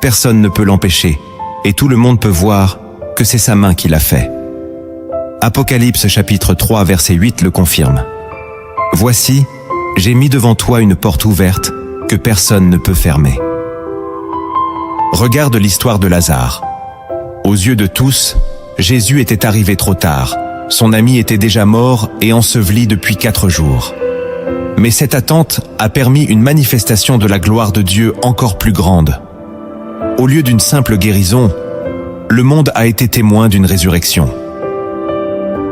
S1: personne ne peut l'empêcher, et tout le monde peut voir que c'est sa main qui l'a fait. Apocalypse chapitre 3 verset 8 le confirme. Voici, j'ai mis devant toi une porte ouverte que personne ne peut fermer. Regarde l'histoire de Lazare. Aux yeux de tous, Jésus était arrivé trop tard. Son ami était déjà mort et enseveli depuis 4 jours. Mais cette attente a permis une manifestation de la gloire de Dieu encore plus grande. Au lieu d'une simple guérison, le monde a été témoin d'une résurrection.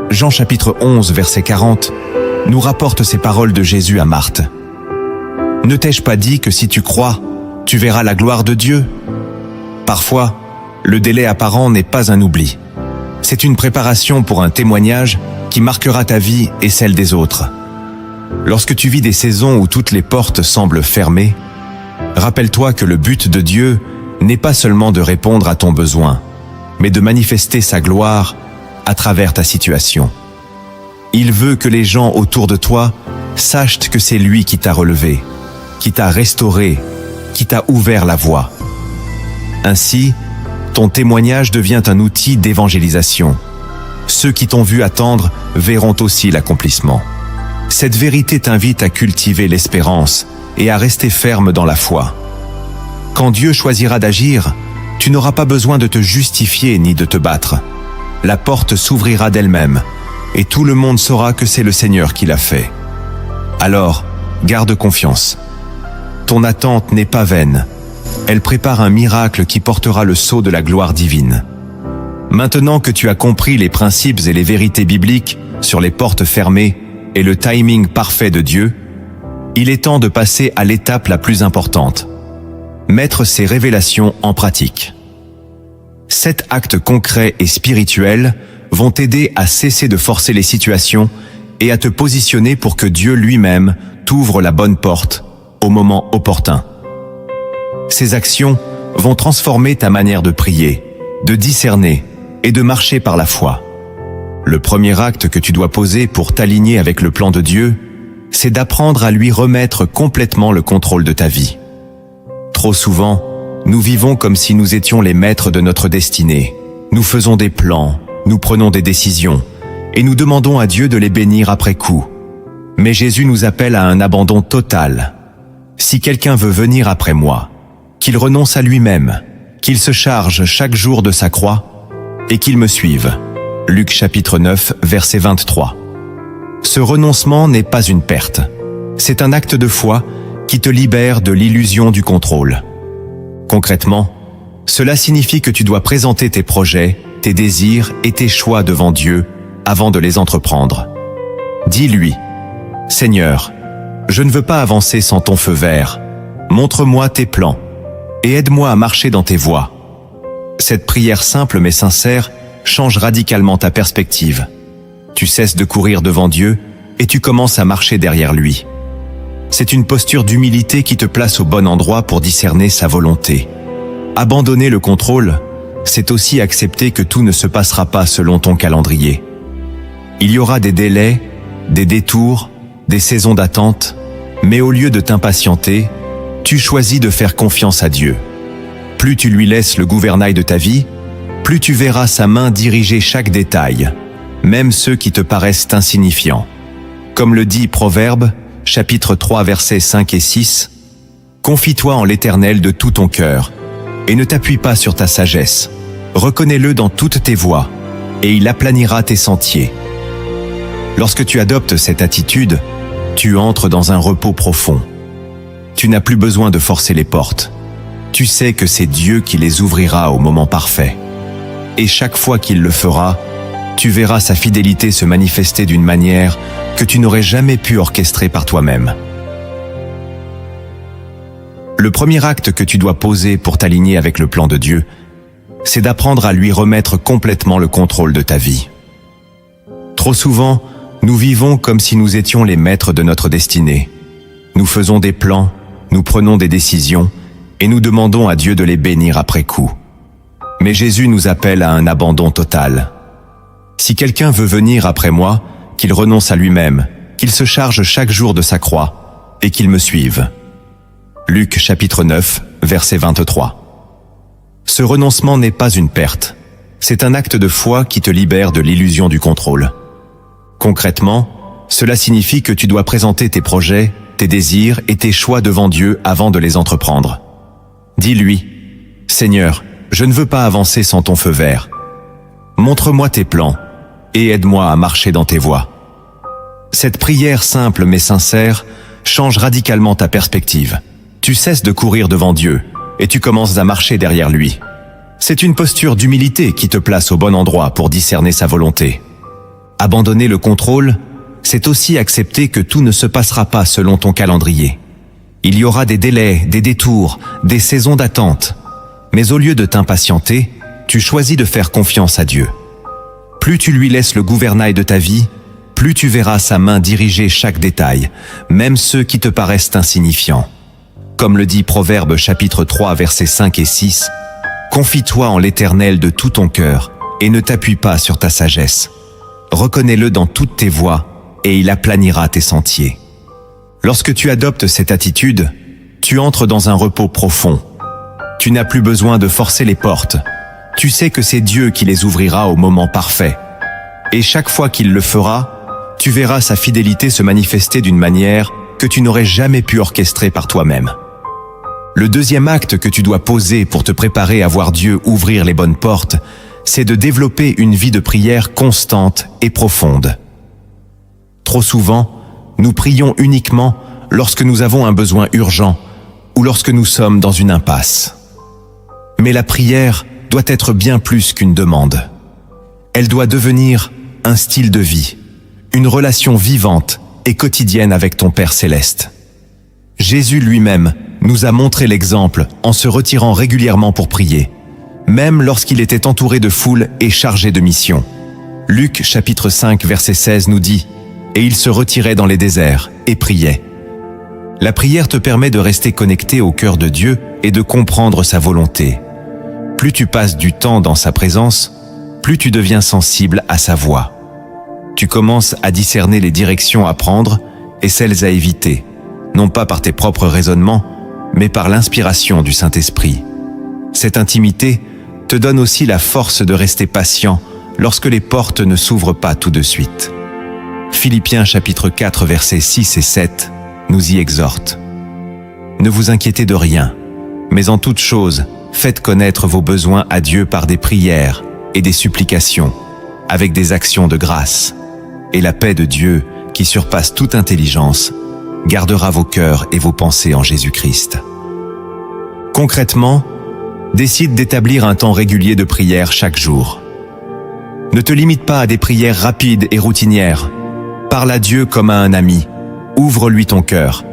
S1: Jean chapitre 11 verset 40 nous rapporte ces paroles de Jésus à Marthe. « Ne t'ai-je pas dit que si tu crois, tu verras la gloire de Dieu ?» Parfois, le délai apparent n'est pas un oubli. C'est une préparation pour un témoignage qui marquera ta vie et celle des autres. Lorsque tu vis des saisons où toutes les portes semblent fermées, rappelle-toi que le but de Dieu n'est pas seulement de répondre à ton besoin, mais de manifester sa gloire à travers ta situation. Il veut que les gens autour de toi sachent que c'est lui qui t'a relevé, qui t'a restauré, qui t'a ouvert la voie. Ainsi, ton témoignage devient un outil d'évangélisation. Ceux qui t'ont vu attendre verront aussi l'accomplissement. Cette vérité t'invite à cultiver l'espérance et à rester ferme dans la foi. Quand Dieu choisira d'agir, tu n'auras pas besoin de te justifier ni de te battre. La porte s'ouvrira d'elle-même et tout le monde saura que c'est le Seigneur qui l'a fait. Alors, garde confiance. Ton attente n'est pas vaine. Elle prépare un miracle qui portera le sceau de la gloire divine. Maintenant que tu as compris les principes et les vérités bibliques sur les portes fermées et le timing parfait de Dieu, il est temps de passer à l'étape la plus importante. Mettre ces révélations en pratique. 7 actes concrets et spirituels vont t'aider à cesser de forcer les situations et à te positionner pour que Dieu lui-même t'ouvre la bonne porte au moment opportun. Ces actions vont transformer ta manière de prier, de discerner et de marcher par la foi. Le premier acte que tu dois poser pour t'aligner avec le plan de Dieu, c'est d'apprendre à lui remettre complètement le contrôle de ta vie. Trop souvent, nous vivons comme si nous étions les maîtres de notre destinée. Nous faisons des plans, nous prenons des décisions, et nous demandons à Dieu de les bénir après coup. Mais Jésus nous appelle à un abandon total. Si quelqu'un veut venir après moi, qu'il renonce à lui-même, qu'il se charge chaque jour de sa croix, et qu'il me suive. Luc chapitre 9, verset 23. Ce renoncement n'est pas une perte. C'est un acte de foi qui te libère de l'illusion du contrôle. Concrètement, cela signifie que tu dois présenter tes projets, tes désirs et tes choix devant Dieu avant de les entreprendre. Dis-lui, « Seigneur, je ne veux pas avancer sans ton feu vert. Montre-moi tes plans et aide-moi à marcher dans tes voies. » Cette prière simple mais sincère change radicalement ta perspective. Tu cesses de courir devant Dieu et tu commences à marcher derrière lui. C'est une posture d'humilité qui te place au bon endroit pour discerner sa volonté. Abandonner le contrôle, c'est aussi accepter que tout ne se passera pas selon ton calendrier. Il y aura des délais, des détours, des saisons d'attente, mais au lieu de t'impatienter, tu choisis de faire confiance à Dieu. Plus tu lui laisses le gouvernail de ta vie, plus tu verras sa main diriger chaque détail, même ceux qui te paraissent insignifiants. Comme le dit Proverbe, chapitre 3, versets 5 et 6, « Confie-toi en l'Éternel de tout ton cœur, et ne t'appuie pas sur ta sagesse. Reconnais-le dans toutes tes voies, et il aplanira tes sentiers. » Lorsque tu adoptes cette attitude, tu entres dans un repos profond. Tu n'as plus besoin de forcer les portes. Tu sais que c'est Dieu qui les ouvrira au moment parfait. Et chaque fois qu'il le fera, tu verras sa fidélité se manifester d'une manière que tu n'aurais jamais pu orchestrer par toi-même. Le premier acte que tu dois poser pour t'aligner avec le plan de Dieu, c'est d'apprendre à lui remettre complètement le contrôle de ta vie. Trop souvent, nous vivons comme si nous étions les maîtres de notre destinée. Nous faisons des plans, nous prenons des décisions, et nous demandons à Dieu de les bénir après coup. Mais Jésus nous appelle à un abandon total. Si quelqu'un veut venir après moi, qu'il renonce à lui-même, qu'il se charge chaque jour de sa croix, et qu'il me suive. Luc chapitre 9, verset 23. Ce renoncement n'est pas une perte, C'est un acte de foi qui te libère de l'illusion du contrôle. Concrètement, cela signifie que tu dois présenter tes projets, tes désirs et tes choix devant Dieu avant de les entreprendre. Dis-lui, « Seigneur, je ne veux pas avancer sans ton feu vert. Montre-moi tes plans et aide-moi à marcher dans tes voies. » Cette prière simple mais sincère change radicalement ta perspective. Tu cesses de courir devant Dieu et tu commences à marcher derrière lui. C'est une posture d'humilité qui te place au bon endroit pour discerner sa volonté. Abandonner le contrôle, c'est aussi accepter que tout ne se passera pas selon ton calendrier. Il y aura des délais, des détours, des saisons d'attente. Mais au lieu de t'impatienter, tu choisis de faire confiance à Dieu. Plus tu lui laisses le gouvernail de ta vie, plus tu verras sa main diriger chaque détail, même ceux qui te paraissent insignifiants. Comme le dit Proverbe chapitre 3 versets 5 et 6, « Confie-toi en l'Éternel de tout ton cœur et ne t'appuie pas sur ta sagesse. Reconnais-le dans toutes tes voies et il aplanira tes sentiers. » Lorsque tu adoptes cette attitude, tu entres dans un repos profond. Tu n'as plus besoin de forcer les portes. Tu sais que c'est Dieu qui les ouvrira au moment parfait. Et chaque fois qu'il le fera, tu verras sa fidélité se manifester d'une manière que tu n'aurais jamais pu orchestrer par toi-même. Le deuxième acte que tu dois poser pour te préparer à voir Dieu ouvrir les bonnes portes, c'est de développer une vie de prière constante et profonde. Trop souvent, nous prions uniquement lorsque nous avons un besoin urgent ou lorsque nous sommes dans une impasse. Mais la prière doit être bien plus qu'une demande. Elle doit devenir un style de vie, une relation vivante et quotidienne avec ton Père céleste. Jésus lui-même nous a montré l'exemple en se retirant régulièrement pour prier, même lorsqu'il était entouré de foule et chargé de mission. Luc chapitre 5 verset 16 nous dit « Et il se retirait dans les déserts et priait ». La prière te permet de rester connecté au cœur de Dieu et de comprendre sa volonté. Plus tu passes du temps dans sa présence, plus tu deviens sensible à sa voix. Tu commences à discerner les directions à prendre et celles à éviter, non pas par tes propres raisonnements, mais par l'inspiration du Saint-Esprit. Cette intimité te donne aussi la force de rester patient lorsque les portes ne s'ouvrent pas tout de suite. Philippiens chapitre 4 versets 6 et 7 nous y exhorte. Ne vous inquiétez de rien, mais en toute chose, faites connaître vos besoins à Dieu par des prières et des supplications, avec des actions de grâce. Et la paix de Dieu, qui surpasse toute intelligence, gardera vos cœurs et vos pensées en Jésus-Christ. Concrètement, décide d'établir un temps régulier de prière chaque jour. Ne te limite pas à des prières rapides et routinières. Parle à Dieu comme à un ami. Ouvre-lui ton cœur.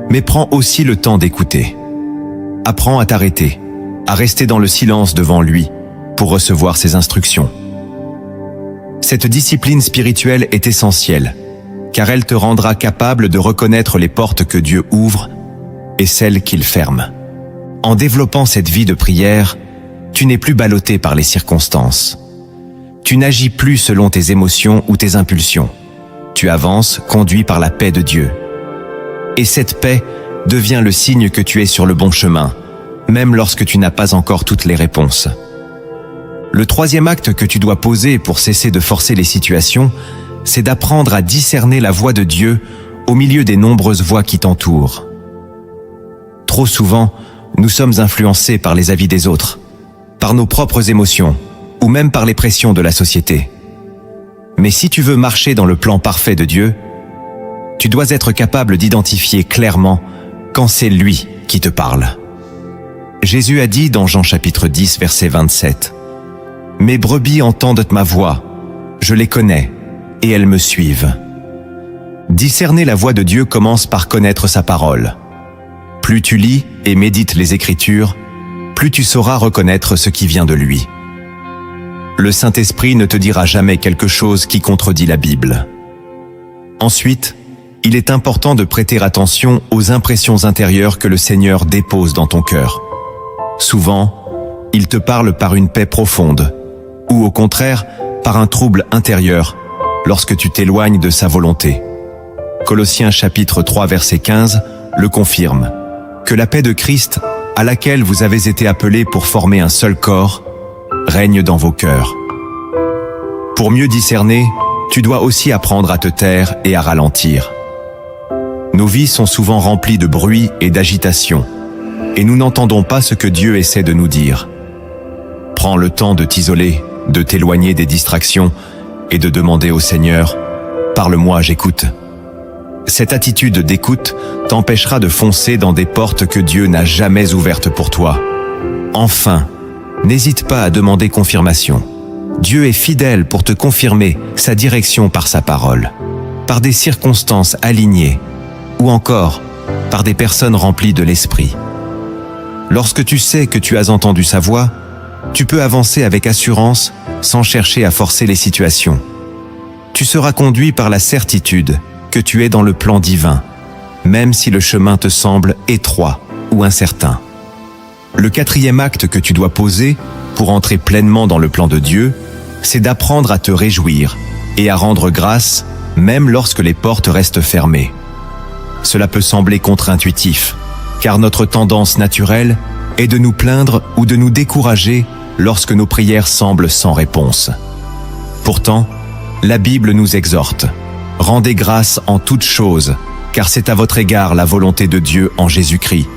S1: Mais prends aussi le temps d'écouter. Apprends à t'arrêter, à rester dans le silence devant lui pour recevoir ses instructions. Cette discipline spirituelle est essentielle, car elle te rendra capable de reconnaître les portes que Dieu ouvre et celles qu'il ferme. En développant cette vie de prière, tu n'es plus ballotté par les circonstances. Tu n'agis plus selon tes émotions ou tes impulsions. Tu avances, conduit par la paix de Dieu. Et cette paix devient le signe que tu es sur le bon chemin, même lorsque tu n'as pas encore toutes les réponses. Le troisième acte que tu dois poser pour cesser de forcer les situations, c'est d'apprendre à discerner la voix de Dieu au milieu des nombreuses voix qui t'entourent. Trop souvent, nous sommes influencés par les avis des autres, par nos propres émotions, ou même par les pressions de la société. Mais si tu veux marcher dans le plan parfait de Dieu, tu dois être capable d'identifier clairement quand c'est lui qui te parle. Jésus a dit dans Jean chapitre 10 verset 27, « Mes brebis entendent ma voix, je les connais, et elles me suivent. » Discerner la voix de Dieu commence par connaître sa parole. Plus tu lis et médites les Écritures, plus tu sauras reconnaître ce qui vient de lui. Le Saint-Esprit ne te dira jamais quelque chose qui contredit la Bible. Ensuite, il est important de prêter attention aux impressions intérieures que le Seigneur dépose dans ton cœur. Souvent, il te parle par une paix profonde, ou au contraire, par un trouble intérieur, lorsque tu t'éloignes de sa volonté. Colossiens chapitre 3 verset 15 le confirme, que la paix de Christ, à laquelle vous avez été appelés pour former un seul corps, règne dans vos cœurs. Pour mieux discerner, tu dois aussi apprendre à te taire et à ralentir. Nos vies sont souvent remplies de bruit et d'agitation, et nous n'entendons pas ce que Dieu essaie de nous dire. Prends le temps de t'isoler, de t'éloigner des distractions et de demander au Seigneur « Parle-moi, j'écoute ». Cette attitude d'écoute t'empêchera de foncer dans des portes que Dieu n'a jamais ouvertes pour toi. Enfin, n'hésite pas à demander confirmation. Dieu est fidèle pour te confirmer sa direction par sa parole, par des circonstances alignées, ou encore par des personnes remplies de l'Esprit. Lorsque tu sais que tu as entendu sa voix, tu peux avancer avec assurance sans chercher à forcer les situations. Tu seras conduit par la certitude que tu es dans le plan divin, même si le chemin te semble étroit ou incertain. Le 4e acte que tu dois poser pour entrer pleinement dans le plan de Dieu, c'est d'apprendre à te réjouir et à rendre grâce même lorsque les portes restent fermées. Cela peut sembler contre-intuitif, car notre tendance naturelle est de nous plaindre ou de nous décourager lorsque nos prières semblent sans réponse. Pourtant, la Bible nous exhorte. Rendez grâce en toutes choses, car c'est à votre égard la volonté de Dieu en Jésus-Christ.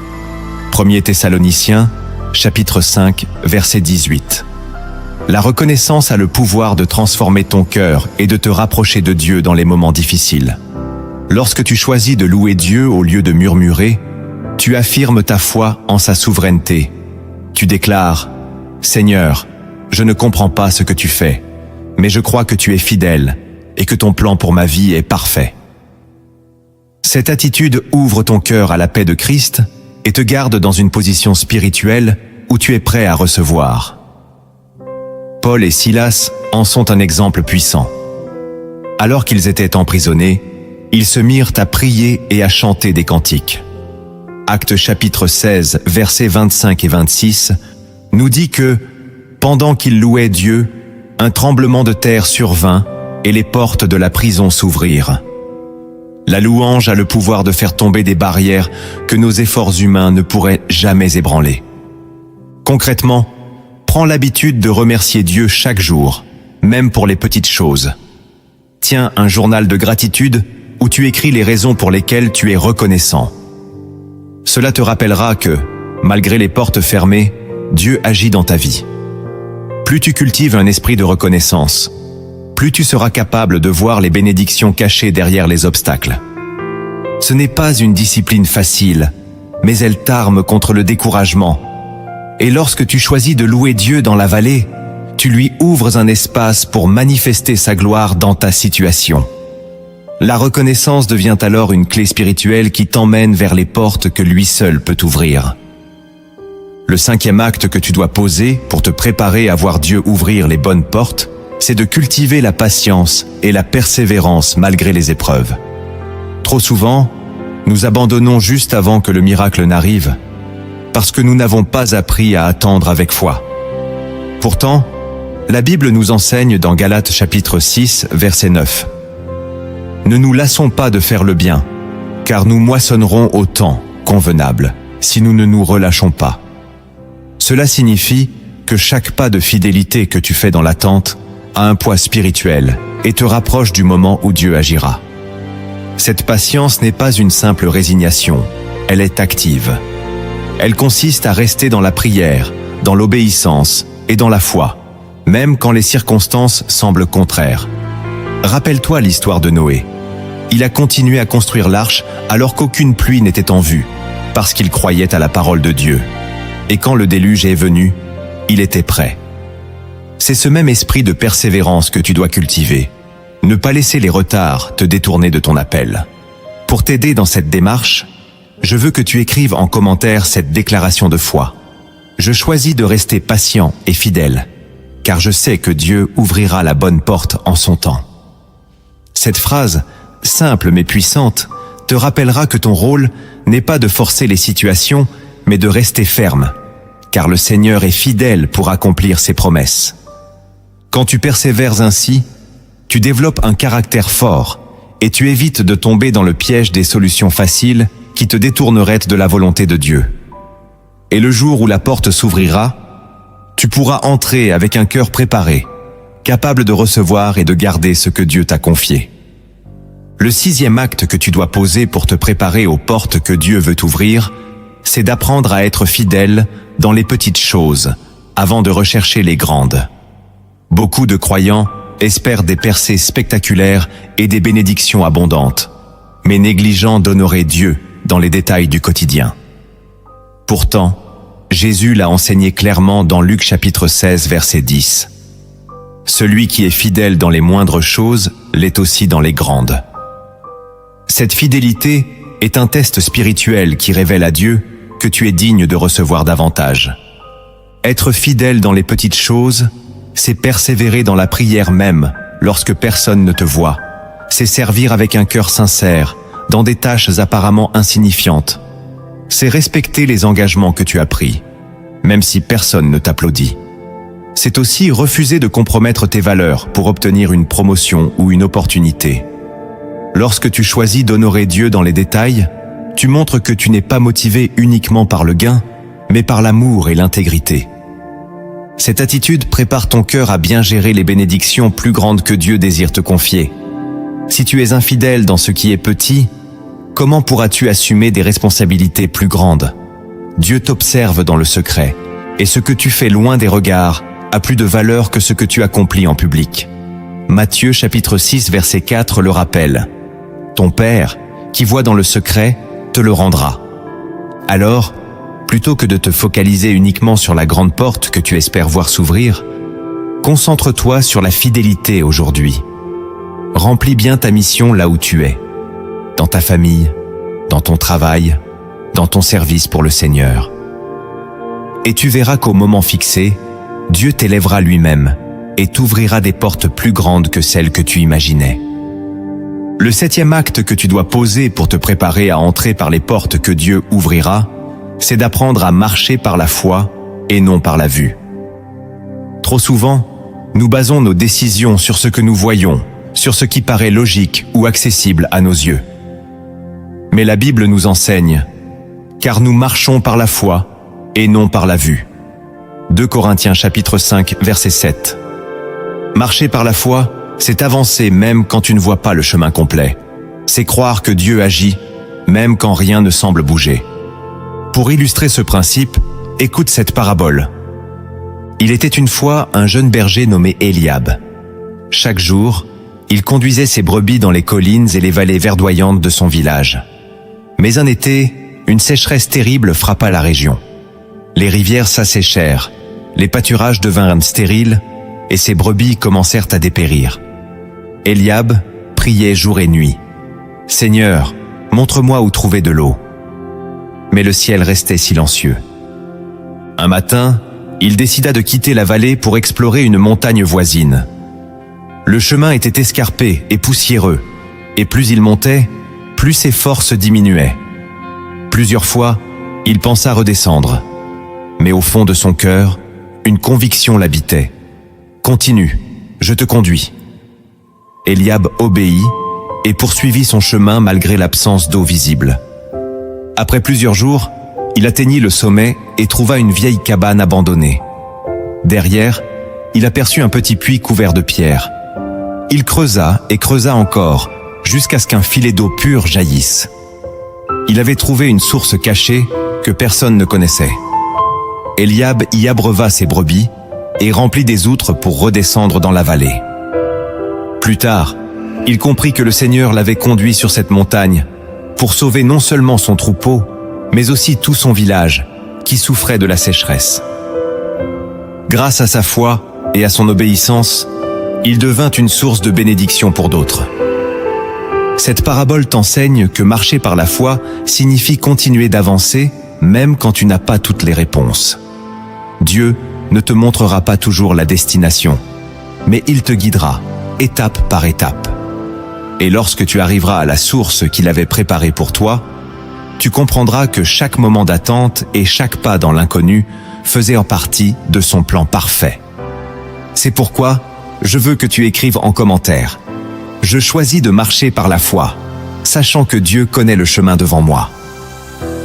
S1: 1 Thessaloniciens, chapitre 5, verset 18. La reconnaissance a le pouvoir de transformer ton cœur et de te rapprocher de Dieu dans les moments difficiles. Lorsque tu choisis de louer Dieu au lieu de murmurer, tu affirmes ta foi en sa souveraineté. Tu déclares « Seigneur, je ne comprends pas ce que tu fais, mais je crois que tu es fidèle et que ton plan pour ma vie est parfait. » Cette attitude ouvre ton cœur à la paix de Christ et te garde dans une position spirituelle où tu es prêt à recevoir. Paul et Silas en sont un exemple puissant. Alors qu'ils étaient emprisonnés, ils se mirent à prier et à chanter des cantiques. Actes chapitre 16, versets 25 et 26, nous dit que, pendant qu'ils louaient Dieu, un tremblement de terre survint et les portes de la prison s'ouvrirent. La louange a le pouvoir de faire tomber des barrières que nos efforts humains ne pourraient jamais ébranler. Concrètement, prends l'habitude de remercier Dieu chaque jour, même pour les petites choses. Tiens un journal de gratitude où tu écris les raisons pour lesquelles tu es reconnaissant. Cela te rappellera que, malgré les portes fermées, Dieu agit dans ta vie. Plus tu cultives un esprit de reconnaissance, plus tu seras capable de voir les bénédictions cachées derrière les obstacles. Ce n'est pas une discipline facile, mais elle t'arme contre le découragement. Et lorsque tu choisis de louer Dieu dans la vallée, tu lui ouvres un espace pour manifester sa gloire dans ta situation. La reconnaissance devient alors une clé spirituelle qui t'emmène vers les portes que lui seul peut ouvrir. Le 5e acte que tu dois poser pour te préparer à voir Dieu ouvrir les bonnes portes, c'est de cultiver la patience et la persévérance malgré les épreuves. Trop souvent, nous abandonnons juste avant que le miracle n'arrive, parce que nous n'avons pas appris à attendre avec foi. Pourtant, la Bible nous enseigne dans Galates chapitre 6, verset 9. Ne nous lassons pas de faire le bien, car nous moissonnerons au temps convenable, si nous ne nous relâchons pas. Cela signifie que chaque pas de fidélité que tu fais dans l'attente a un poids spirituel et te rapproche du moment où Dieu agira. Cette patience n'est pas une simple résignation, elle est active. Elle consiste à rester dans la prière, dans l'obéissance et dans la foi, même quand les circonstances semblent contraires. Rappelle-toi l'histoire de Noé. Il a continué à construire l'arche alors qu'aucune pluie n'était en vue, parce qu'il croyait à la parole de Dieu. Et quand le déluge est venu, il était prêt. C'est ce même esprit de persévérance que tu dois cultiver. Ne pas laisser les retards te détourner de ton appel. Pour t'aider dans cette démarche, je veux que tu écrives en commentaire cette déclaration de foi. Je choisis de rester patient et fidèle, car je sais que Dieu ouvrira la bonne porte en son temps. Cette phrase, simple mais puissante, te rappellera que ton rôle n'est pas de forcer les situations, mais de rester ferme, car le Seigneur est fidèle pour accomplir ses promesses. Quand tu persévères ainsi, tu développes un caractère fort et tu évites de tomber dans le piège des solutions faciles qui te détourneraient de la volonté de Dieu. Et le jour où la porte s'ouvrira, tu pourras entrer avec un cœur préparé, capable de recevoir et de garder ce que Dieu t'a confié. Le 6e acte que tu dois poser pour te préparer aux portes que Dieu veut ouvrir, c'est d'apprendre à être fidèle dans les petites choses, avant de rechercher les grandes. Beaucoup de croyants espèrent des percées spectaculaires et des bénédictions abondantes, mais négligeant d'honorer Dieu dans les détails du quotidien. Pourtant, Jésus l'a enseigné clairement dans Luc chapitre 16, verset 10. Celui qui est fidèle dans les moindres choses l'est aussi dans les grandes. Cette fidélité est un test spirituel qui révèle à Dieu que tu es digne de recevoir davantage. Être fidèle dans les petites choses, c'est persévérer dans la prière même lorsque personne ne te voit. C'est servir avec un cœur sincère dans des tâches apparemment insignifiantes. C'est respecter les engagements que tu as pris, même si personne ne t'applaudit. C'est aussi refuser de compromettre tes valeurs pour obtenir une promotion ou une opportunité. Lorsque tu choisis d'honorer Dieu dans les détails, tu montres que tu n'es pas motivé uniquement par le gain, mais par l'amour et l'intégrité. Cette attitude prépare ton cœur à bien gérer les bénédictions plus grandes que Dieu désire te confier. Si tu es infidèle dans ce qui est petit, comment pourras-tu assumer des responsabilités plus grandes? Dieu t'observe dans le secret, et ce que tu fais loin des regards a plus de valeur que ce que tu accomplis en public. Matthieu chapitre 6 verset 4 le rappelle. Ton Père, qui voit dans le secret, te le rendra. Alors, plutôt que de te focaliser uniquement sur la grande porte que tu espères voir s'ouvrir, concentre-toi sur la fidélité aujourd'hui. Remplis bien ta mission là où tu es, dans ta famille, dans ton travail, dans ton service pour le Seigneur. Et tu verras qu'au moment fixé, Dieu t'élèvera lui-même et t'ouvrira des portes plus grandes que celles que tu imaginais. Le 7e acte que tu dois poser pour te préparer à entrer par les portes que Dieu ouvrira, c'est d'apprendre à marcher par la foi et non par la vue. Trop souvent, nous basons nos décisions sur ce que nous voyons, sur ce qui paraît logique ou accessible à nos yeux. Mais la Bible nous enseigne, car nous marchons par la foi et non par la vue. 2 Corinthiens chapitre 5 verset 7. Marcher par la foi, c'est avancer même quand tu ne vois pas le chemin complet. C'est croire que Dieu agit, même quand rien ne semble bouger. Pour illustrer ce principe, écoute cette parabole. Il était une fois un jeune berger nommé Eliab. Chaque jour, il conduisait ses brebis dans les collines et les vallées verdoyantes de son village. Mais un été, une sécheresse terrible frappa la région. Les rivières s'asséchèrent, les pâturages devinrent stériles et ses brebis commencèrent à dépérir. Eliab priait jour et nuit. « Seigneur, montre-moi où trouver de l'eau. » Mais le ciel restait silencieux. Un matin, il décida de quitter la vallée pour explorer une montagne voisine. Le chemin était escarpé et poussiéreux, et plus il montait, plus ses forces diminuaient. Plusieurs fois, il pensa redescendre. Mais au fond de son cœur, une conviction l'habitait. « Continue, je te conduis. » Eliab obéit et poursuivit son chemin malgré l'absence d'eau visible. Après plusieurs jours, il atteignit le sommet et trouva une vieille cabane abandonnée. Derrière, il aperçut un petit puits couvert de pierres. Il creusa et creusa encore, jusqu'à ce qu'un filet d'eau pure jaillisse. Il avait trouvé une source cachée que personne ne connaissait. Eliab y abreuva ses brebis et remplit des outres pour redescendre dans la vallée. Plus tard, il comprit que le Seigneur l'avait conduit sur cette montagne pour sauver non seulement son troupeau, mais aussi tout son village qui souffrait de la sécheresse. Grâce à sa foi et à son obéissance, il devint une source de bénédiction pour d'autres. Cette parabole t'enseigne que marcher par la foi signifie continuer d'avancer même quand tu n'as pas toutes les réponses. Dieu ne te montrera pas toujours la destination, mais il te guidera, étape par étape. Et lorsque tu arriveras à la source qu'il avait préparée pour toi, tu comprendras que chaque moment d'attente et chaque pas dans l'inconnu faisait en partie de son plan parfait. C'est pourquoi je veux que tu écrives en commentaire « Je choisis de marcher par la foi, sachant que Dieu connaît le chemin devant moi ».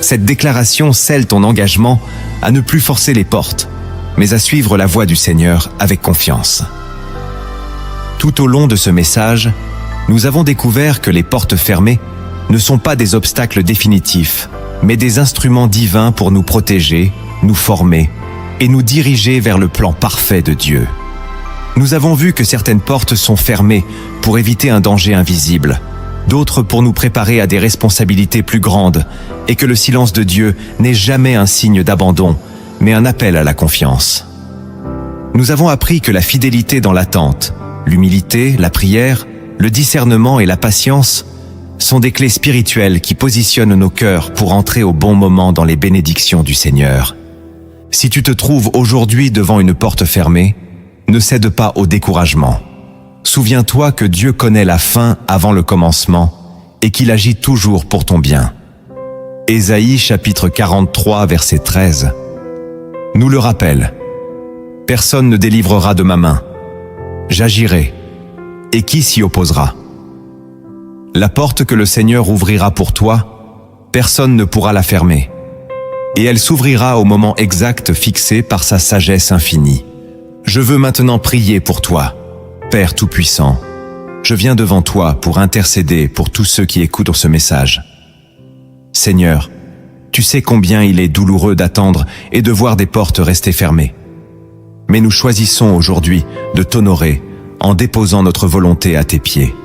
S1: Cette déclaration scelle ton engagement à ne plus forcer les portes, mais à suivre la voie du Seigneur avec confiance. Tout au long de ce message, nous avons découvert que les portes fermées ne sont pas des obstacles définitifs, mais des instruments divins pour nous protéger, nous former et nous diriger vers le plan parfait de Dieu. Nous avons vu que certaines portes sont fermées pour éviter un danger invisible, d'autres pour nous préparer à des responsabilités plus grandes, et que le silence de Dieu n'est jamais un signe d'abandon, mais un appel à la confiance. Nous avons appris que la fidélité dans l'attente, l'humilité, la prière, le discernement et la patience sont des clés spirituelles qui positionnent nos cœurs pour entrer au bon moment dans les bénédictions du Seigneur. Si tu te trouves aujourd'hui devant une porte fermée, ne cède pas au découragement. Souviens-toi que Dieu connaît la fin avant le commencement et qu'il agit toujours pour ton bien. Ésaïe chapitre 43 verset 13 nous le rappelle. Personne ne délivrera de ma main. J'agirai. Et qui s'y opposera? La porte que le Seigneur ouvrira pour toi, personne ne pourra la fermer. Et elle s'ouvrira au moment exact fixé par sa sagesse infinie. Je veux maintenant prier pour toi, Père Tout-Puissant. Je viens devant toi pour intercéder pour tous ceux qui écoutent ce message. Seigneur, tu sais combien il est douloureux d'attendre et de voir des portes rester fermées. Mais nous choisissons aujourd'hui de t'honorer en déposant notre volonté à tes pieds.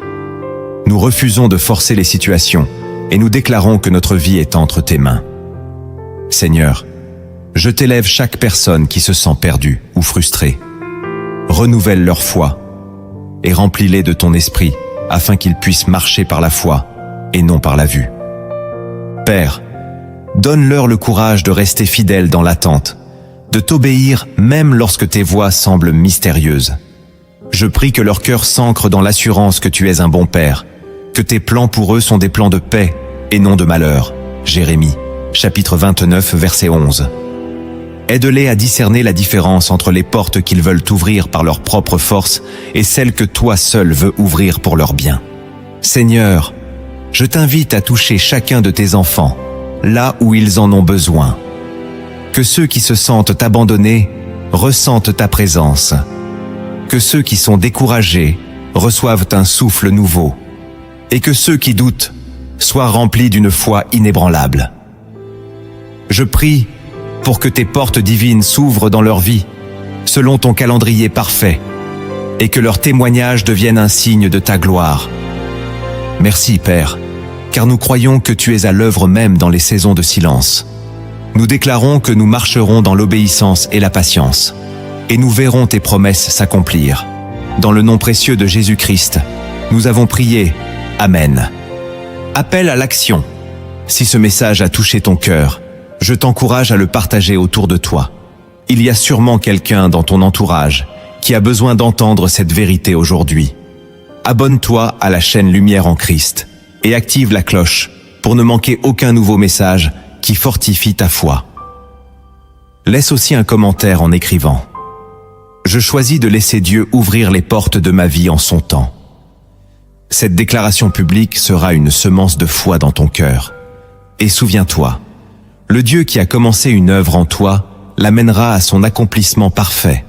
S1: Nous refusons de forcer les situations et nous déclarons que notre vie est entre tes mains. Seigneur, je t'élève chaque personne qui se sent perdue ou frustrée. Renouvelle leur foi et remplis-les de ton esprit afin qu'ils puissent marcher par la foi et non par la vue. Père, donne-leur le courage de rester fidèles dans l'attente, de t'obéir même lorsque tes voies semblent mystérieuses. Je prie que leur cœur s'ancre dans l'assurance que tu es un bon Père, que tes plans pour eux sont des plans de paix et non de malheur. Jérémie, chapitre 29, verset 11. Aide-les à discerner la différence entre les portes qu'ils veulent ouvrir par leur propre force et celles que toi seul veux ouvrir pour leur bien. Seigneur, je t'invite à toucher chacun de tes enfants, là où ils en ont besoin. Que ceux qui se sentent abandonnés ressentent ta présence. Que ceux qui sont découragés reçoivent un souffle nouveau. Et que ceux qui doutent soient remplis d'une foi inébranlable. Je prie pour que tes portes divines s'ouvrent dans leur vie, selon ton calendrier parfait, et que leur témoignage devienne un signe de ta gloire. Merci, Père, car nous croyons que tu es à l'œuvre même dans les saisons de silence. Nous déclarons que nous marcherons dans l'obéissance et la patience, et nous verrons tes promesses s'accomplir. Dans le nom précieux de Jésus-Christ, nous avons prié. Amen. Appel à l'action. Si ce message a touché ton cœur, je t'encourage à le partager autour de toi. Il y a sûrement quelqu'un dans ton entourage qui a besoin d'entendre cette vérité aujourd'hui. Abonne-toi à la chaîne Lumière en Christ et active la cloche pour ne manquer aucun nouveau message qui fortifie ta foi. Laisse aussi un commentaire en écrivant « Je choisis de laisser Dieu ouvrir les portes de ma vie en son temps ». Cette déclaration publique sera une semence de foi dans ton cœur. Et souviens-toi, le Dieu qui a commencé une œuvre en toi l'amènera à son accomplissement parfait.